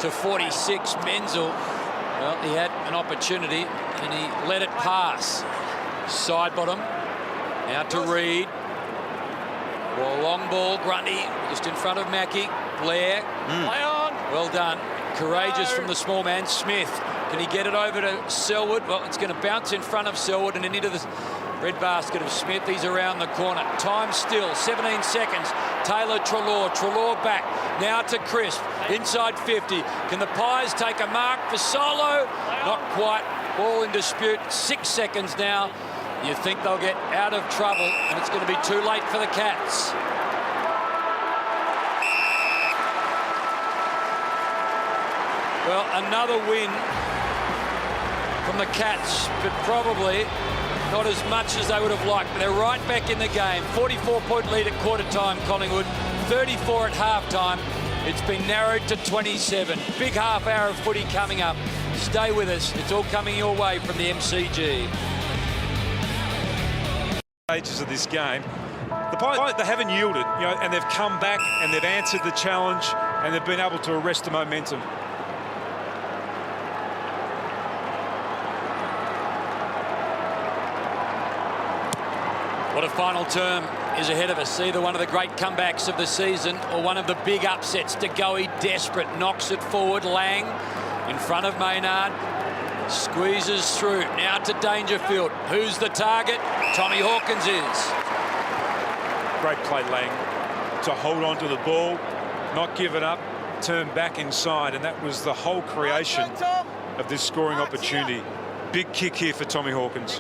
to 46. Menzel, well, he had an opportunity and he let it pass. Side bottom. Now to Reid. Well, long ball, Grundy just in front of Mackie. Blair. Play on. Well done. Courageous from the small man, Smith. Can he get it over to Selwood? Well, it's going to bounce in front of Selwood and into the red basket of Smith. He's around the corner. Time still, 17 seconds. Taylor Treloar. Treloar back. Now to Crisp. Inside 50. Can the Pies take a mark for Solo? Not quite. Ball in dispute. 6 seconds now. You think they'll get out of trouble, and it's going to be too late for the Cats. Well, another win from the Cats, but probably not as much as they would have liked. But they're right back in the game. 44-point lead at quarter time, Collingwood. 34 at half-time. It's been narrowed to 27. Big half hour of footy coming up. Stay with us. It's all coming your way from the MCG. Stages of this game, the Pies, they haven't yielded, you know, and they've come back and they've answered the challenge and they've been able to arrest the momentum. What a final term is ahead of us. Either one of the great comebacks of the season or one of the big upsets. De Goey desperate, knocks it forward. Lang in front of Maynard. Squeezes through. Now to Dangerfield. Who's the target? Tommy Hawkins is. Great play, Lang, to hold on to the ball, not give it up, turn back inside, and that was the whole creation of this scoring opportunity. Big kick here for Tommy Hawkins.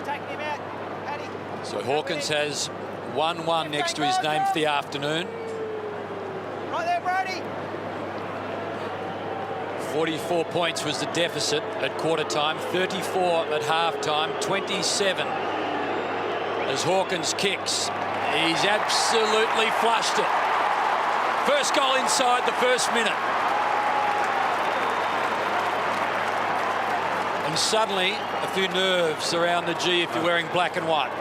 So Hawkins has 1-1 next to his name for the afternoon. Right there, Brody. 44 points was the deficit at quarter time, 34 at half time, 27 as Hawkins kicks. He's absolutely flushed it. First goal inside the first minute. And suddenly a few nerves around the G if you're wearing black and white.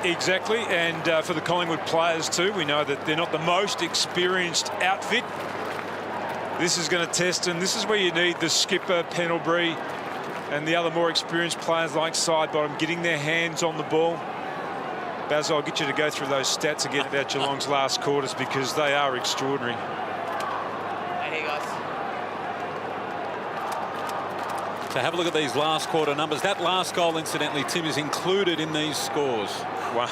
Exactly, and for the Collingwood players too, we know that they're not the most experienced outfit. This is going to test, and this is where you need the skipper, Pendlebury, and the other more experienced players like Sidebottom getting their hands on the ball. Baz, I'll get you to go through those stats again about Geelong's last quarters because they are extraordinary. Hey, here, guys. So have a look at these last quarter numbers. That last goal, incidentally, Tim, is included in these scores. Wow.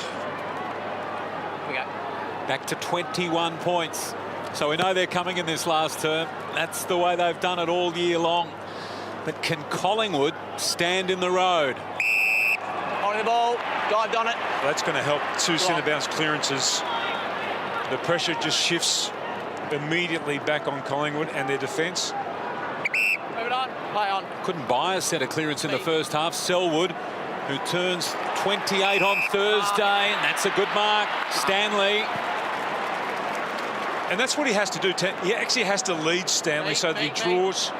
We go. Back to 21 points. So we know they're coming in this last term. That's the way they've done it all year long. But can Collingwood stand in the road? On the ball, dived on it. That's going to help two centre bounce clearances. The pressure just shifts immediately back on Collingwood and their defence. Move it on. Play on. Couldn't buy a set of clearance in the first half. Selwood, who turns 28 on Thursday, and that's a good mark. Stanley. And that's what he has to do. He actually has to lead Stanley so that he draws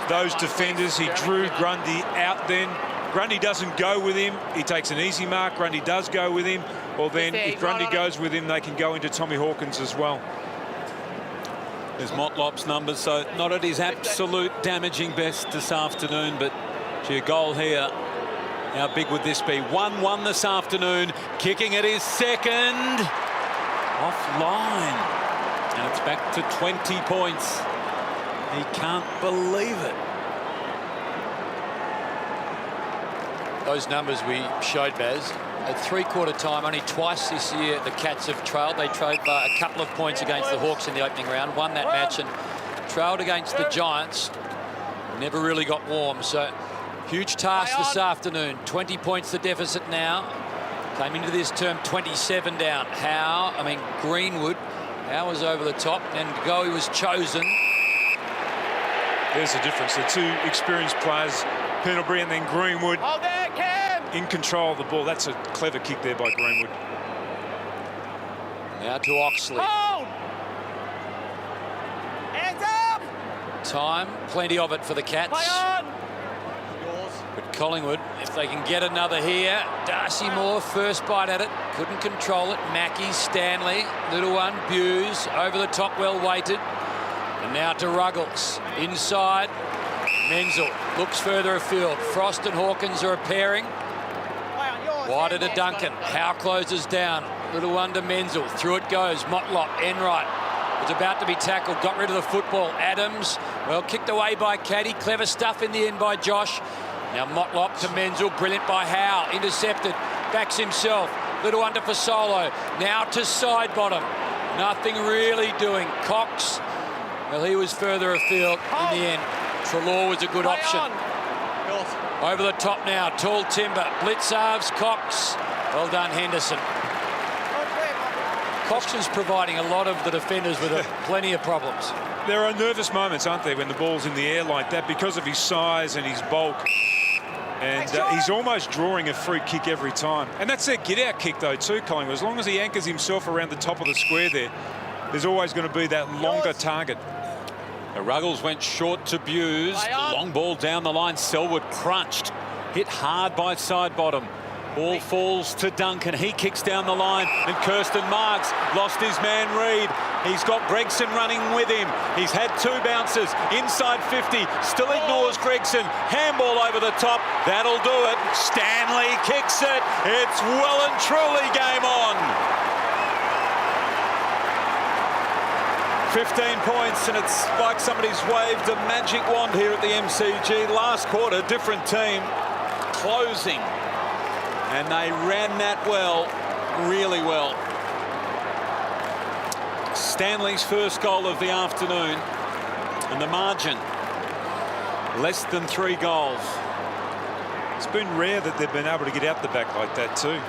those defenders. He drew Grundy out then. Grundy doesn't go with him. He takes an easy mark. Grundy does go with him. Well, then if Grundy goes with him, they can go into Tommy Hawkins as well. There's Motlop's numbers, so not at his absolute damaging best this afternoon, but gee, a goal here. How big would this be? 1-1 this afternoon. Kicking at his second. Offline. And it's back to 20 points. He can't believe it. Those numbers we showed, Baz. At three-quarter time, only twice this year the Cats have trailed. They trailed by a couple of points against the Hawks in the opening round, won that match, and trailed against the Giants. Never really got warm, so huge task this afternoon. 20 points the deficit now. Came into this term 27 down. Greenwood. Howe was over the top, and Goey was chosen. There's the difference. The two experienced players, Pendlebury and then Greenwood, in control of the ball. That's a clever kick there by Greenwood. Now to Oxley. Hold! Hands up! Time, plenty of it for the Cats. Play on! But Collingwood, if they can get another here. Darcy Moore, first bite at it. Couldn't control it. Mackie, Stanley, little one, Buse, over the top, well weighted. And now to Ruggles. Inside, Menzel looks further afield. Frost and Hawkins are a pairing. Wider to Duncan. Howe closes down. Little one to Menzel. Through it goes. Motlop, Enright. Was about to be tackled. Got rid of the football. Adams, well, kicked away by Caddy. Clever stuff in the end by Josh. Now Motlop to Menzel. Brilliant by Howe. Intercepted. Backs himself. Little one to Fasolo. Now to side bottom. Nothing really doing. Cox, well, he was further afield in the end. Treloar was a good option. Over the top now, tall timber, Blitzarves, Cox. Well done, Henderson. Cox is providing a lot of the defenders with plenty of problems. There are nervous moments, aren't there, when the ball's in the air like that because of his size and his bulk. And he's almost drawing a free kick every time. And that's their get-out kick, though, too, Collingwood. As long as he anchors himself around the top of the square there's always going to be that longer target. Ruggles went short to Buse. Long ball down the line. Selwood crunched. Hit hard by side bottom. Ball falls to Duncan. He kicks down the line. And Kirsten Marks lost his man Reid. He's got Gregson running with him. He's had two bounces. Inside 50. Still ignores Gregson. Handball over the top. That'll do it. Stanley kicks it. It's well and truly game on. 15 points, and it's like somebody's waved a magic wand here at the MCG. Last quarter, different team, closing. And they ran that well, really well. Stanley's first goal of the afternoon. And the margin, less than 3 goals. It's been rare that they've been able to get out the back like that, too.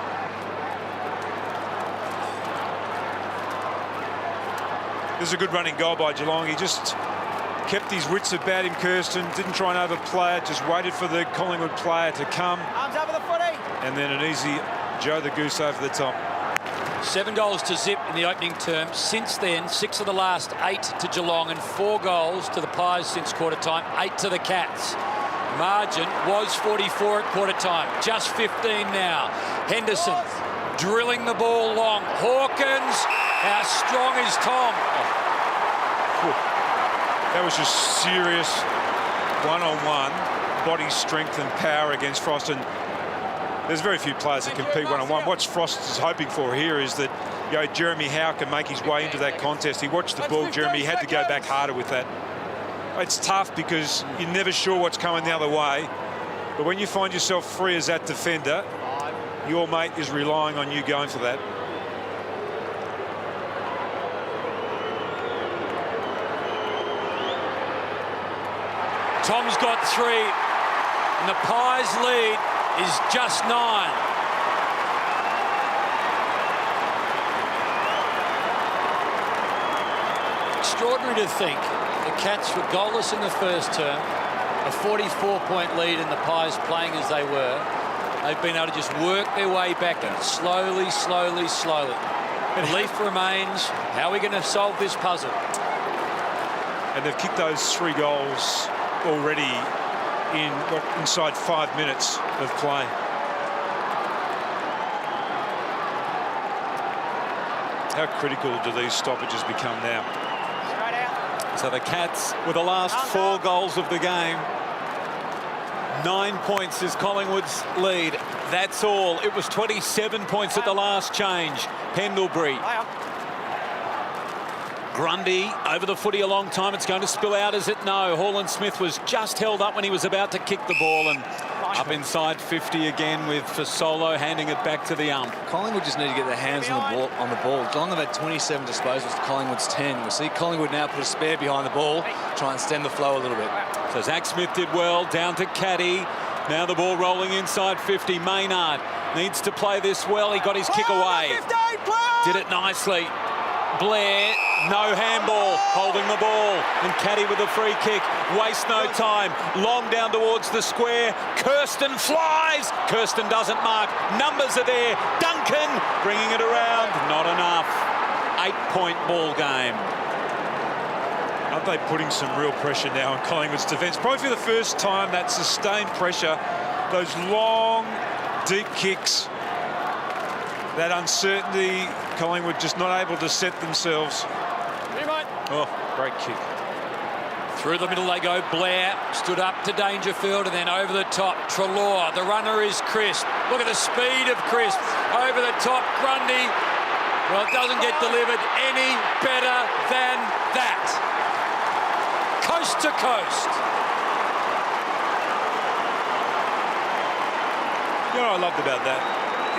This is a good running goal by Geelong. He just kept his wits about him, Kirsten. Didn't try and overplay it. Just waited for the Collingwood player to come. Arms over the footy. And then an easy Joe the Goose over the top. 7 goals to zip in the opening term. Since then, 6 of the last 8 to Geelong and 4 goals to the Pies since quarter time, 8 to the Cats. Margin was 44 at quarter time, just 15 now. Henderson drilling the ball long. Hawkins, how strong is Tom? That was just serious one-on-one body strength and power against Frost. And there's very few players that compete one-on-one. What Frost is hoping for here is that Jeremy Howe can make his way into that contest. He watched the ball, Jeremy. He had to go back harder with that. It's tough because you're never sure what's coming the other way. But when you find yourself free as that defender, your mate is relying on you going for that. Tom's got 3, and the Pies lead is just 9. Extraordinary to think the Cats were goalless in the first term, a 44-point lead, and the Pies playing as they were. They've been able to just work their way back and slowly, slowly, slowly. Belief remains. How are we going to solve this puzzle? And they've kicked those 3 goals already inside 5 minutes of play. How critical do these stoppages become now? Straight out. So the Cats with the last 4 goals of the game. 9 points is Collingwood's lead. That's all. It was 27 points at the last change. Pendlebury. Grundy over the footy a long time. It's going to spill out, is it? No. Holland-Smith was just held up when he was about to kick the ball, and up inside 50 again with Fasolo handing it back to the ump. Collingwood just need to get their hands on the ball. Geelong have had 27 disposals to Collingwood's 10. We see Collingwood now put a spare behind the ball, try and stem the flow a little bit. So Zach Smith did well, down to Caddy. Now the ball rolling inside 50. Maynard needs to play this well. He got his kick away. Did it nicely. Blair, no handball, holding the ball, and Caddy with a free kick. Waste no time. Long down towards the square. Kirsten flies. Kirsten doesn't mark. Numbers are there. Duncan bringing it around. Not enough. 8-point ball game. Aren't they putting some real pressure now on Collingwood's defence? Probably for the first time, that sustained pressure, those long, deep kicks, that uncertainty, Collingwood just not able to set themselves. Oh, great kick. Through the middle they go. Blair stood up to Dangerfield, and then over the top, Treloar. The runner is Crisp. Look at the speed of Crisp. Over the top, Grundy. Well, it doesn't get delivered any better than that. Coast to coast. You know what I loved about that?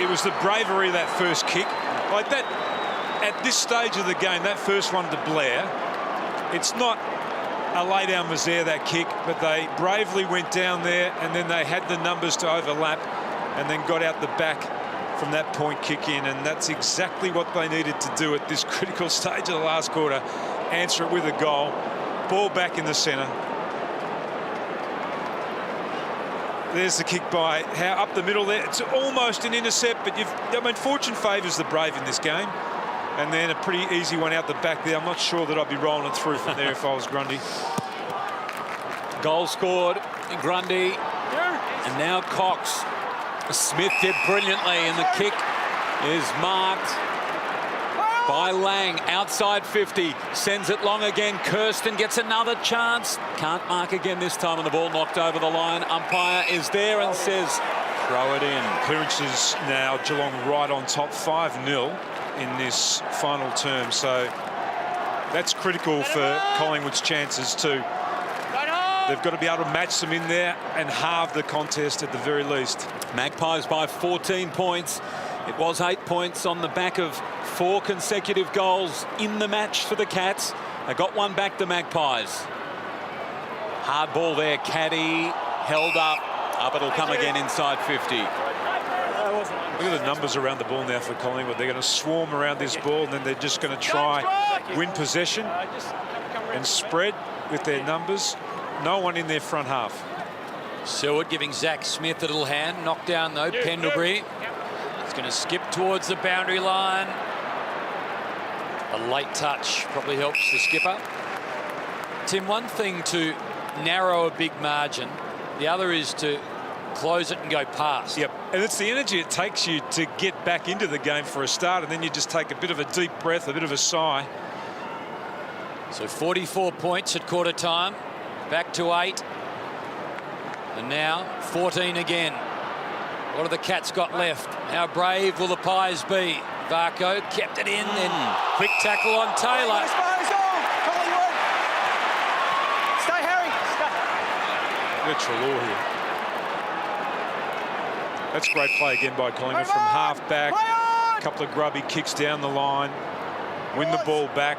It was the bravery of that first kick. Like that, at this stage of the game, that first one to Blair, it's not a lay down misère, that kick, but they bravely went down there, and then they had the numbers to overlap and then got out the back from that point kick in, and that's exactly what they needed to do at this critical stage of the last quarter. Answer it with a goal. Ball back in the centre. There's the kick by Howe up the middle there. It's almost an intercept, but I mean, fortune favours the brave in this game. And then a pretty easy one out the back there. I'm not sure that I'd be rolling it through from there if I was Grundy. Goal scored, Grundy. And now Cox. Smith did brilliantly, and the kick is marked by Lang. Outside 50, sends it long again. Kirsten gets another chance. Can't mark again this time, and the ball knocked over the line. Umpire is there and says, throw it in. Clearances now, Geelong right on top, 5-0 in this final term. So that's critical for Collingwood's chances too. They've got to be able to match them in there and halve the contest at the very least. Magpies by 14 points. It was 8 points on the back of 4 consecutive goals in the match for the Cats. They got one back, the Magpies. Hard ball there, Caddy held up. Up it'll come again inside 50. Look at the numbers around the ball now for Collingwood. They're going to swarm around this ball, and then they're just going to try win possession and spread with their numbers. No one in their front half. Seward giving Zach Smith a little hand. Knocked down though, Pendlebury. He's going to skip towards the boundary line. A late touch probably helps the skipper. Tim, one thing to narrow a big margin, the other is to close it and go past. Yep, and it's the energy it takes you to get back into the game for a start, and then you just take a bit of a deep breath, a bit of a sigh. So 44 points at quarter time, back to 8, and now 14 again. What have the Cats got left? How brave will the Pies be? Varco kept it in, then quick tackle on Taylor. Collingwood. Stay, Harry. Stay. Good Treloar here. That's great play again by Collingwood from half back. A couple of grubby kicks down the line. Win the ball back.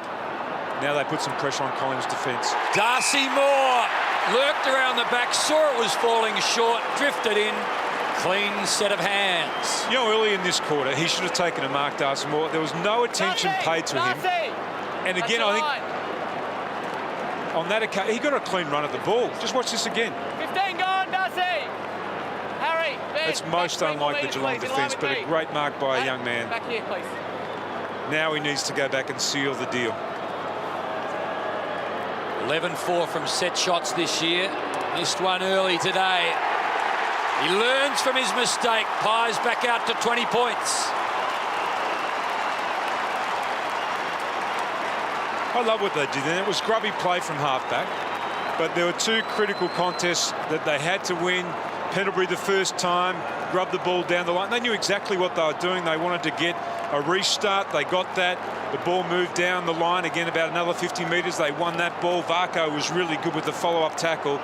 Now they put some pressure on Collingwood's defence. Darcy Moore lurked around the back, saw it was falling short, drifted in. Clean set of hands. You know, early in this quarter, he should have taken a mark, Darcy Moore. There was no attention paid to him. And again, I think on that occasion, he got a clean run at the ball. Just watch this again. 15 gone, Darcy. Harry, That's most unlike the Geelong defence, but a great mark by a young man. Back here, please. Now he needs to go back and seal the deal. 11-4 from set shots this year. Missed one early today. He learns from his mistake. Pies back out to 20 points. I love what they did there. It was grubby play from halfback, but there were 2 critical contests that they had to win. Pendlebury the first time, grubbed the ball down the line. They knew exactly what they were doing. They wanted to get a restart. They got that. The ball moved down the line again about another 50 metres. They won that ball. Varco was really good with the follow-up tackle.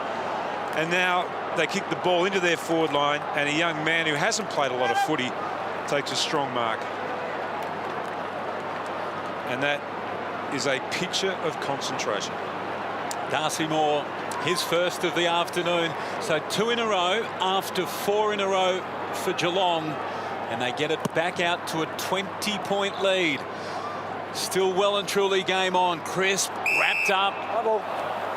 And now they kick the ball into their forward line, and a young man who hasn't played a lot of footy takes a strong mark. And that is a picture of concentration. Darcy Moore, his first of the afternoon. So 2 in a row after 4 in a row for Geelong. And they get it back out to a 20-point lead. Still well and truly game on. Crisp, wrapped up.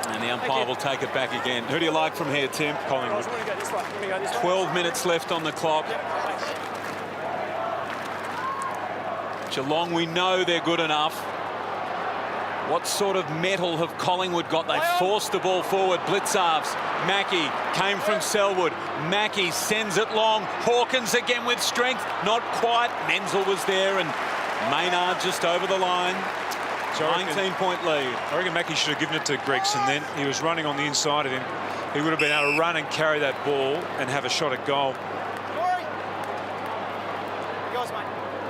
And the umpire will take it back again. Who do you like from here, Tim? Collingwood. 12 minutes left on the clock. Geelong, we know they're good enough. What sort of mettle have Collingwood got? They forced the ball forward. Blitzarves. Mackie came from Selwood. Mackie sends it long. Hawkins again with strength. Not quite. Menzel was there, and Maynard just over the line. 19-point lead. I reckon Mackie should have given it to Gregson then. He was running on the inside of him. He would have been able to run and carry that ball and have a shot at goal.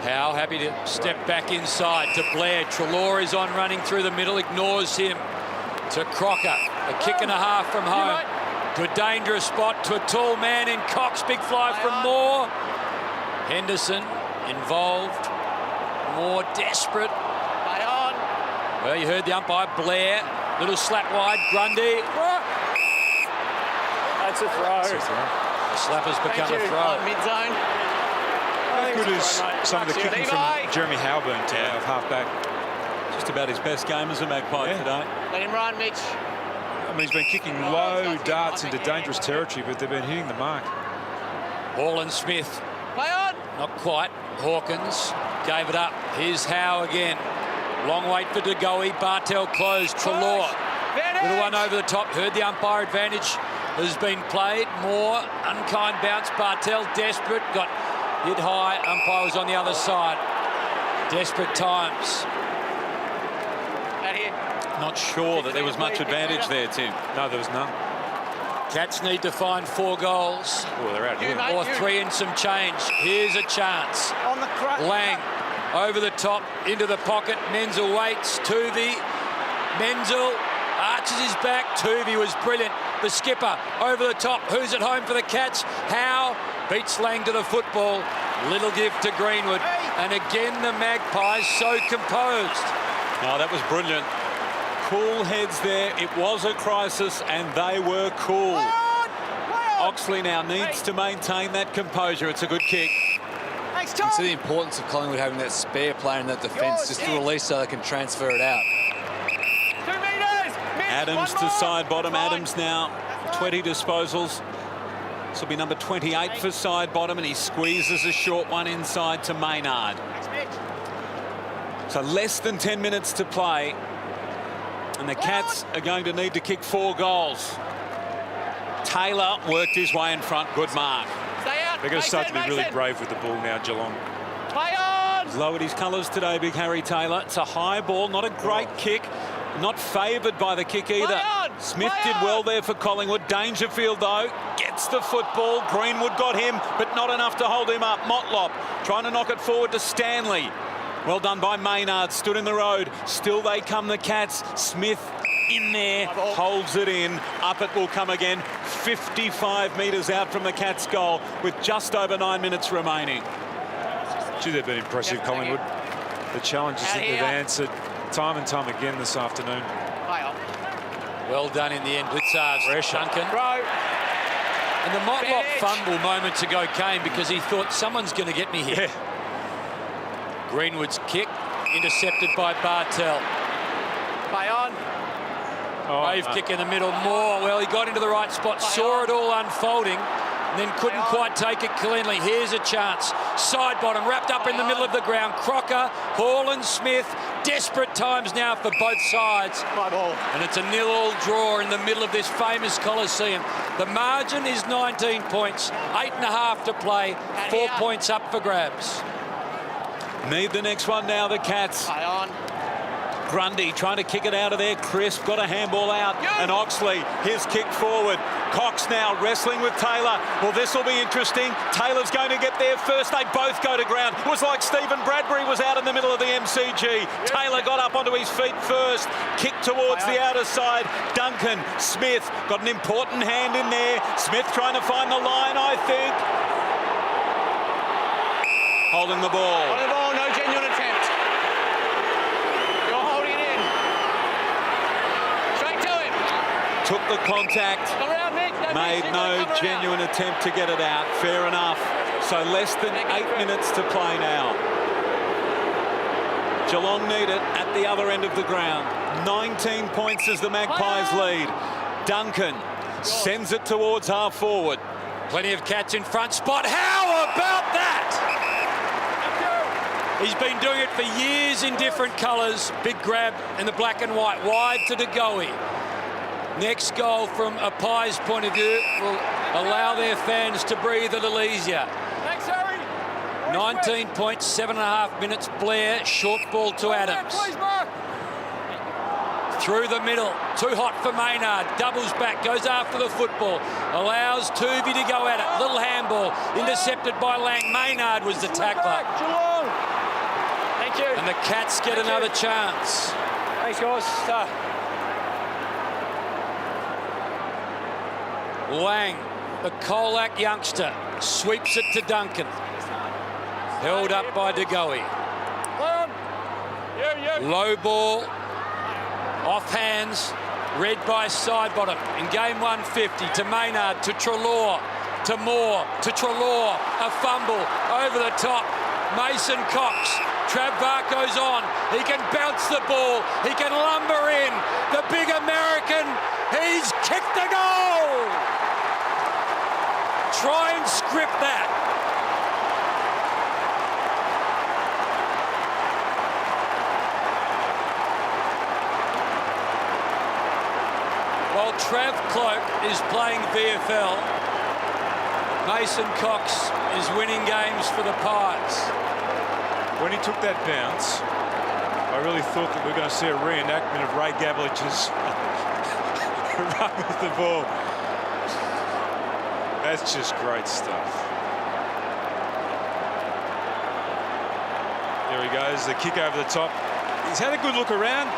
Howe happy to step back inside to Blair. Treloar is on running through the middle, ignores him. To Crocker, a kick and a half from home. To a dangerous spot, to a tall man in Cox. Big fly from Moore. Henderson involved. Moore desperate. Well, you heard the umpire. Blair, little slap wide. Grundy. That's a throw. The slap has become a throw. Mid-zone. How good is some of the kicking from Jeremy Halburn today of half-back? Just about his best game as a Magpie today. Let him run, Mitch. I mean, he's been kicking low darts into dangerous territory, but they've been hitting the mark. Hall and Smith. Play on. Not quite. Hawkins gave it up. Here's Howe again. Long wait for De Goey. Bartel closed. Treloar. Little one over the top. Heard the umpire. Advantage has been played. Moore. Unkind bounce. Bartel desperate. Got hit high. Umpire was on the other side. Desperate times. Not sure that there was much advantage there, Tim. No, there was none. Cats need to find 4 goals. Oh, they're out here. Or 3 and some change. Here's a chance. On the Lang over the top into the pocket. Menzel waits. Tuvey. Menzel arches his back. Tuvey was brilliant. The skipper over the top. Who's at home for the Cats? Howe beats Lang to the football. Little gift to Greenwood. And again the Magpies so composed. Oh, that was brilliant. Cool heads there. It was a crisis, and they were cool. Oxley now needs to maintain that composure. It's a good kick. Thanks, You Tom. can see the importance of Collingwood having that spare player in that defence just to release so they can transfer it out. 2 metres. Mitch, Adams one to more. side bottom. That's fine. Adams now 20 disposals. This will be number 28 for side bottom, and he squeezes a short one inside to Maynard. Thanks, Mitch. So less than 10 minutes to play, and the Cats are going to need to kick 4 goals. Taylor worked his way in front. Good mark. Stay out. They're going to start to be really Mason. brave with the ball now, Geelong. Play on. Lowered his colours today, big Harry Taylor. It's a high ball, not a great kick. Not favoured by the kick either. Smith did well there for Collingwood. Dangerfield, though, gets the football. Greenwood got him, but not enough to hold him up. Motlop trying to knock it forward to Stanley. Well done by Maynard. Stood in the road. Still they come, the Cats. Smith in there, holds it in. Up it will come again. 55 metres out from the Cats' goal with just over 9 minutes remaining. Gee, they've been impressive, Collingwood. The challenges that they've answered time and time again this afternoon. Play on. Well done in the end. Blitzarves. Duncan. Throw. And the Motlop fumble moments ago came because he thought someone's going to get me here. Greenwood's kick intercepted by Bartel. Play on. Brave kick in the middle. Moore, well, he got into the right spot, saw it all unfolding, and then couldn't quite take it cleanly. Here's a chance. Side bottom, wrapped up in the middle of the ground. Crocker, Hall and Smith. Desperate times now for both sides. My ball. And it's a 0-0 draw in the middle of this famous Coliseum. The margin is 19 points, 8.5 to play, 4 points up for grabs. Need the next one now, the Cats. Play on. Grundy trying to kick it out of there. Crisp got a handball out. And Oxley, his kick forward. Cox now wrestling with Taylor. Well, this will be interesting. Taylor's going to get there first. They both go to ground. It was like Stephen Bradbury was out in the middle of the MCG. Taylor got up onto his feet first. Kick towards the outer side. Duncan, Smith got an important hand in there. Smith trying to find the line, I think. Holding the ball. On the ball, no genuine attempt. You're holding it in. Straight to him. Took the contact. Come around, Nick. Made no genuine attempt to get it out. Fair enough. So less than 8 minutes to play now. Geelong need it at the other end of the ground. 19 points as the Magpies lead. Duncan sends it towards half forward. Plenty of cats in front spot. How about that? He's been doing it for years in different colours. Big grab in the black and white. Wide to Degoe. Next goal from a Pies point of view will allow their fans to breathe a little easier. Thanks, Harry. 19 points, 7.5 minutes. Blair, short ball to Adams. Please, Mark. Through the middle, too hot for Maynard. Doubles back, goes after the football. Allows Tuvey to go at it. Little handball, intercepted by Lang. Maynard was the tackler. Geelong. Thank you. And the Cats get another chance. Thanks, guys. Lang, the Colac youngster, sweeps it to Duncan. Held up by Degoe. Low ball, off hands, read by Sidebottom. In game 150 to Maynard, to Treloar, to Moore, to Treloar. A fumble over the top. Mason Cox. Trav Varco's on. He can bounce the ball. He can lumber in. The big American. He's kicked the goal. Try and script that. While Trav Cloak is playing VFL, Mason Cox is winning games for the Pies. When he took that bounce, I really thought that we were going to see a reenactment of Ray Gavlich's run with the ball. That's just great stuff. There he goes, the kick over the top. He's had a good look around.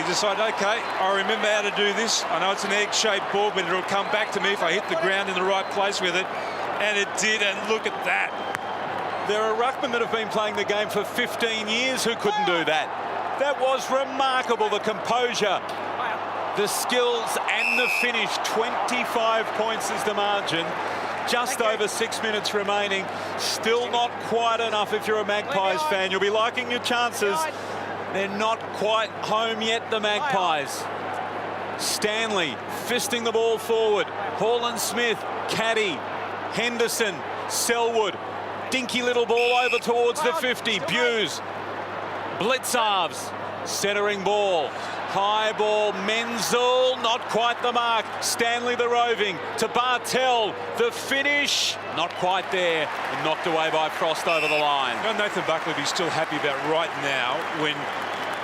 He decided, okay, I remember how to do this. I know it's an egg-shaped ball, but it'll come back to me if I hit the ground in the right place with it. And it did, and look at that. There are ruckmen that have been playing the game for 15 years who couldn't do that. That was remarkable, the composure, the skills and the finish. 25 points is the margin. Just over 6 minutes remaining. Still not quite enough if you're a Magpies fan. You'll be liking your chances. They're not quite home yet, the Magpies. Stanley fisting the ball forward. Haaland Smith, Caddy, Henderson, Selwood. Dinky little ball over towards the 50. Buse. Blitzarves. Centering ball. High ball. Menzel. Not quite the mark. Stanley the roving. To Bartel. The finish. Not quite there. And knocked away by Frost over the line. You know, Nathan Buckley will be still happy about right now when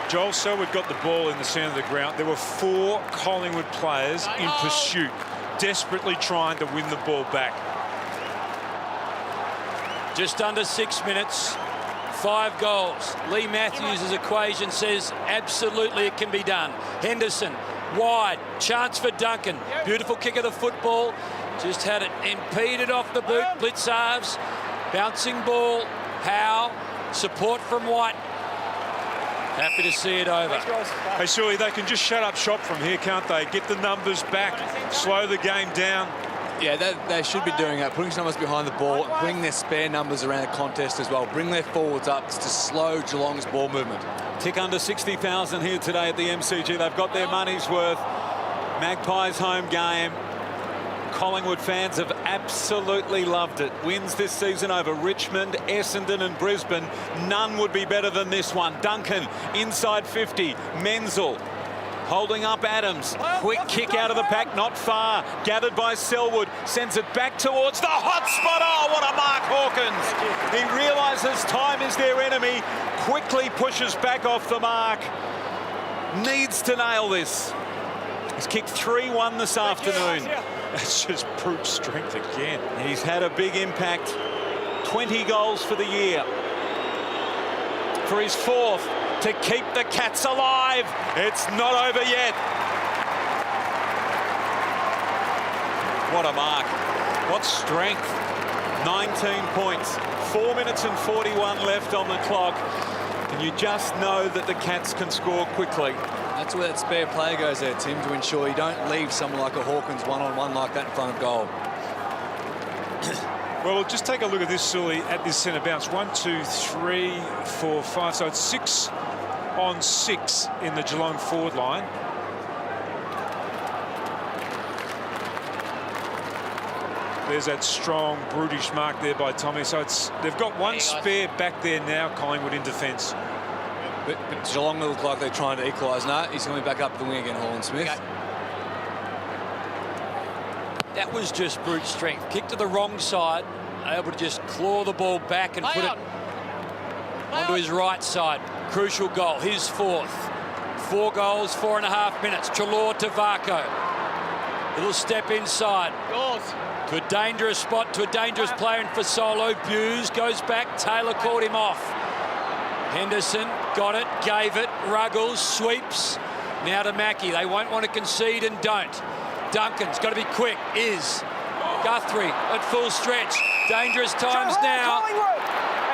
Joel Selwood got the ball in the centre of the ground. There were 4 Collingwood players in pursuit, desperately trying to win the ball back. Just under 6 minutes, 5 goals. Lee Matthews' equation says absolutely it can be done. Henderson, wide, chance for Duncan. Beautiful kick of the football. Just had it impeded off the boot. Blitzarves, bouncing ball. Howe, support from White. Happy to see it over. Hey, surely they can just shut up shop from here, can't they? Get the numbers back, slow the game down. Yeah, they should be doing that, putting some numbers behind the ball, putting their spare numbers around the contest as well. Bring their forwards up to slow Geelong's ball movement. Tick under 60,000 here today at the MCG. They've got their money's worth. Magpies home game. Collingwood fans have absolutely loved it. Wins this season over Richmond, Essendon and Brisbane. None would be better than this one. Duncan inside 50. Menzel holding up Adams. Quick kick out of the pack, not far. Gathered by Selwood. Sends it back towards the hot spot. Oh, what a mark, Hawkins. He realises time is their enemy. Quickly pushes back off the mark. needs to nail this. He's kicked 3-1 this afternoon. That's just brute strength again. He's had a big impact. 20 goals for the year. For his 4th to keep the Cats alive. It's not over yet. What a mark. What strength. 19 points. 4 minutes and 41 left on the clock. And you just know that the Cats can score quickly. That's where that spare player goes there, Tim, to ensure you don't leave someone like a Hawkins one-on-one like that in front of goal. Well, just take a look at this, Sully, at this centre bounce. 1, 2, 3, 4, 5. So it's 6 on 6 in the Geelong forward line. There's that strong, brutish mark there by Tommy. So they've got one spare back there now, Collingwood, in defence. But Geelong look like they're trying to equalise. No, he's coming back up the wing again, Holland Smith. Okay. That was just brute strength. Kick to the wrong side, able to just claw the ball back and put it onto his right side. Crucial goal, his 4th. 4 goals, 4.5 minutes. Chalor to Varco. Little step inside. To a dangerous spot, to a dangerous player in Fasolo. Buse goes back. Taylor caught him off. Henderson got it, gave it. Ruggles sweeps. Now to Mackie. They won't want to concede and don't. Duncan's got to be quick. Guthrie at full stretch. Dangerous times now. Collingwood.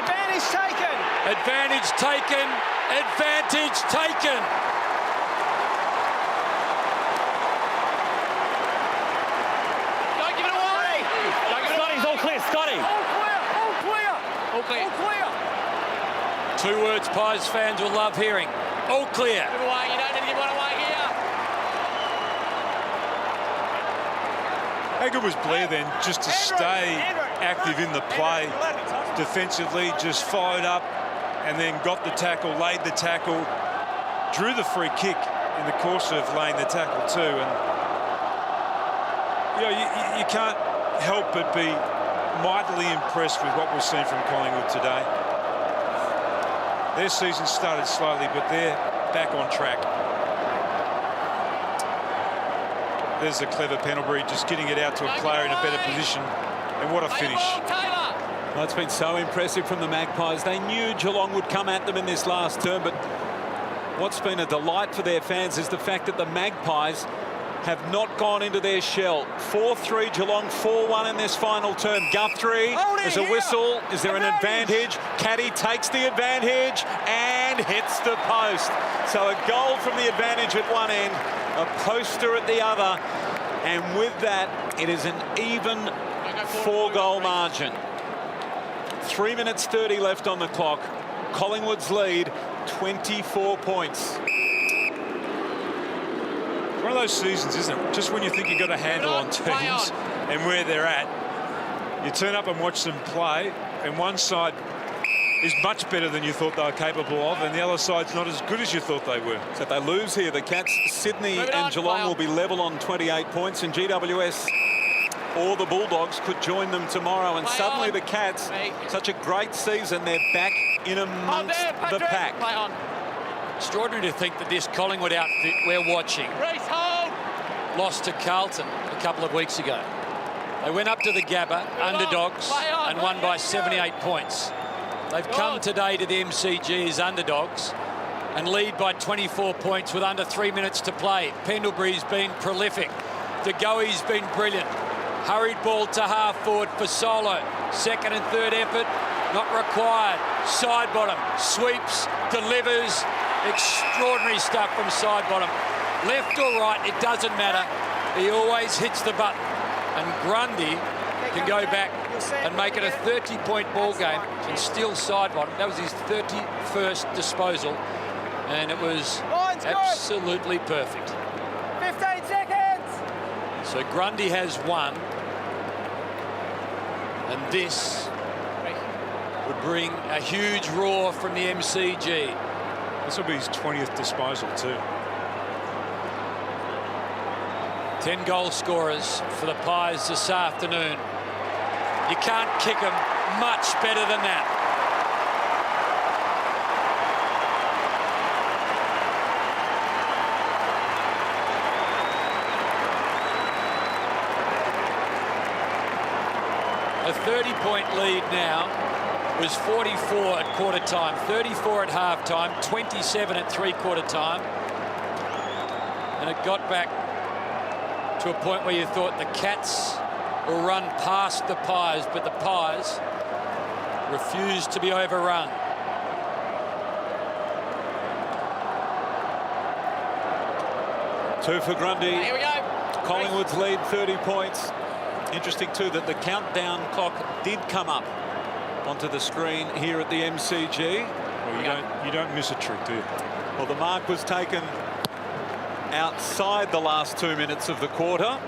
Advantage taken. Advantage taken. Advantage taken. Don't give it away. Scotty's all clear, Scotty. All clear. All clear. All clear. All clear. 2 words Pies fans will love hearing. All clear. Give away. You don't need to give one away here. How good was Blair then just to stay active in the play defensively, just followed up and then got the tackle, laid the tackle, drew the free kick in the course of laying the tackle too. And you know, you can't help but be mightily impressed with what we've seen from Collingwood today. Their season started slowly, but they're back on track. There's a clever Pendlebury just getting it out to a player in a better position. And what a finish. Well, it's been so impressive from the Magpies. They knew Geelong would come at them in this last term, but what's been a delight for their fans is the fact that the Magpies have not gone into their shell. 4-3 Geelong, 4-1 in this final term. Guthrie, there's a whistle. Is there an advantage? Caddy takes the advantage and hits the post. So a goal from the advantage at one end, a poster at the other, and with that, it is an even 4-goal margin. 3 minutes 30 left on the clock. Collingwood's lead, 24 points. One of those seasons, isn't it? Just when you think you've got a handle on teams and where they're at, you turn up and watch them play, and one side is much better than you thought they were capable of, and the other side's not as good as you thought they were. So if they lose here, the Cats, Sydney and Geelong will be level on 28 points, and GWS or the Bulldogs could join them tomorrow, and suddenly the Cats, such a great season, they're back in amongst the pack. Extraordinary to think that this Collingwood outfit we're watching lost to Carlton a couple of weeks ago. They went up to the Gabba, underdogs, and won by 78 points. They've come today to the MCG as underdogs and lead by 24 points with under 3 minutes to play. Pendlebury's been prolific. De Goey's been brilliant. Hurried ball to half forward for Solo. Second and third effort, not required. Side bottom, sweeps, delivers. Extraordinary stuff from side bottom. Left or right, it doesn't matter. He always hits the button. And Grundy can go back and make it a 30-point ball game and steal side bottom. That was his 31st disposal, and it was absolutely perfect. 15 seconds. So Grundy has one, and this would bring a huge roar from the MCG. This will be his 20th disposal too. 10 goal scorers for the Pies this afternoon. You can't kick them much better than that. A 30-point lead now. Was 44 at quarter time, 34 at half time, 27 at three-quarter time. And it got back to a point where you thought the Cats will run past the Pies, but the Pies refused to be overrun. Two for Grundy. Here we go. Collingwood's lead 30 points. Interesting too that the countdown clock did come up onto the screen here at the MCG. Well, you don't miss a trick, do you? Well, the mark was taken outside the last 2 minutes of the quarter,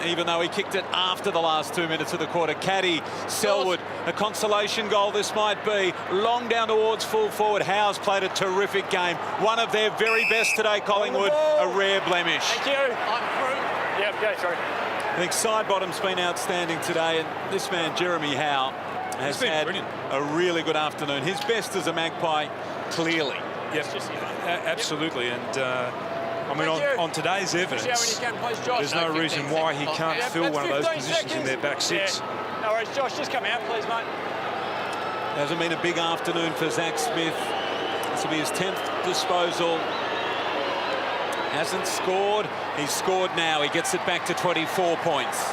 even though he kicked it after the last 2 minutes of the quarter. Caddy, Selwood, a consolation goal this might be. Long down towards full forward. Howe's played a terrific game. One of their very best today, Collingwood. A rare blemish. Thank you. I'm through. Yep, go through. I think side bottom's been outstanding today, and this man, Jeremy Howe, has had a really good afternoon. His best as a Magpie, clearly. Yep, absolutely. And I mean, on today's evidence, there's no reason why he can't fill one of those positions in their back six. Yeah. No worries, Josh. Just come out, please, mate. Hasn't been a big afternoon for Zach Smith. This will be his 10th disposal. Hasn't scored. He's scored now. He gets it back to 24 points.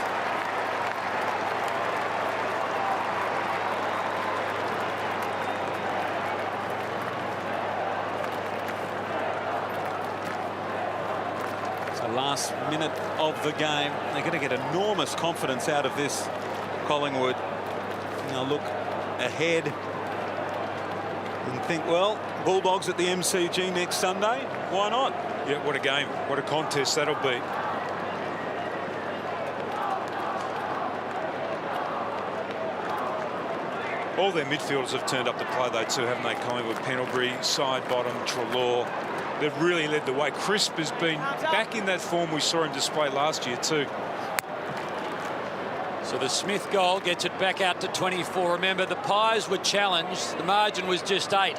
Last minute of the game. They're going to get enormous confidence out of this, Collingwood. Now look ahead and think, well, Bulldogs at the MCG next Sunday. Why not? Yeah, what a game. What a contest that'll be. All their midfielders have turned up to play, though, too, haven't they? Collingwood, Pendlebury, side bottom, Treloar. They've really led the way. Crisp has been back in that form we saw him display last year too. So the Smith goal gets it back out to 24. Remember, the Pies were challenged. The margin was just 8.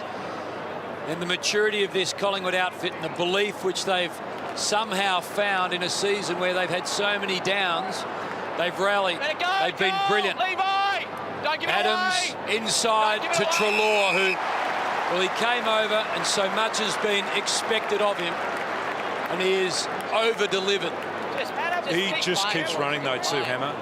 And the maturity of this Collingwood outfit and the belief which they've somehow found in a season where they've had so many downs, they've rallied. They've been brilliant. Levi! Don't give it Adams away. inside to Treloar, who... Well, he came over and so much has been expected of him, and he is over-delivered. He just keeps running, though, too, Hammer.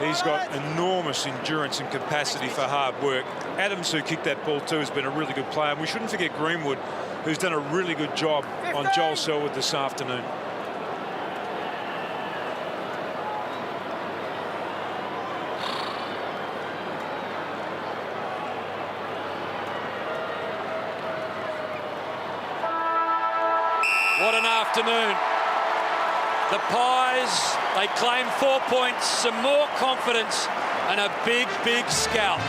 He's got enormous endurance and capacity for hard work. Adams, who kicked that ball, too, has been a really good player. And we shouldn't forget Greenwood, who's done a really good job on Joel Selwood this afternoon. What an afternoon. The Pies, they claim 4 points, some more confidence, and a big, big scalp.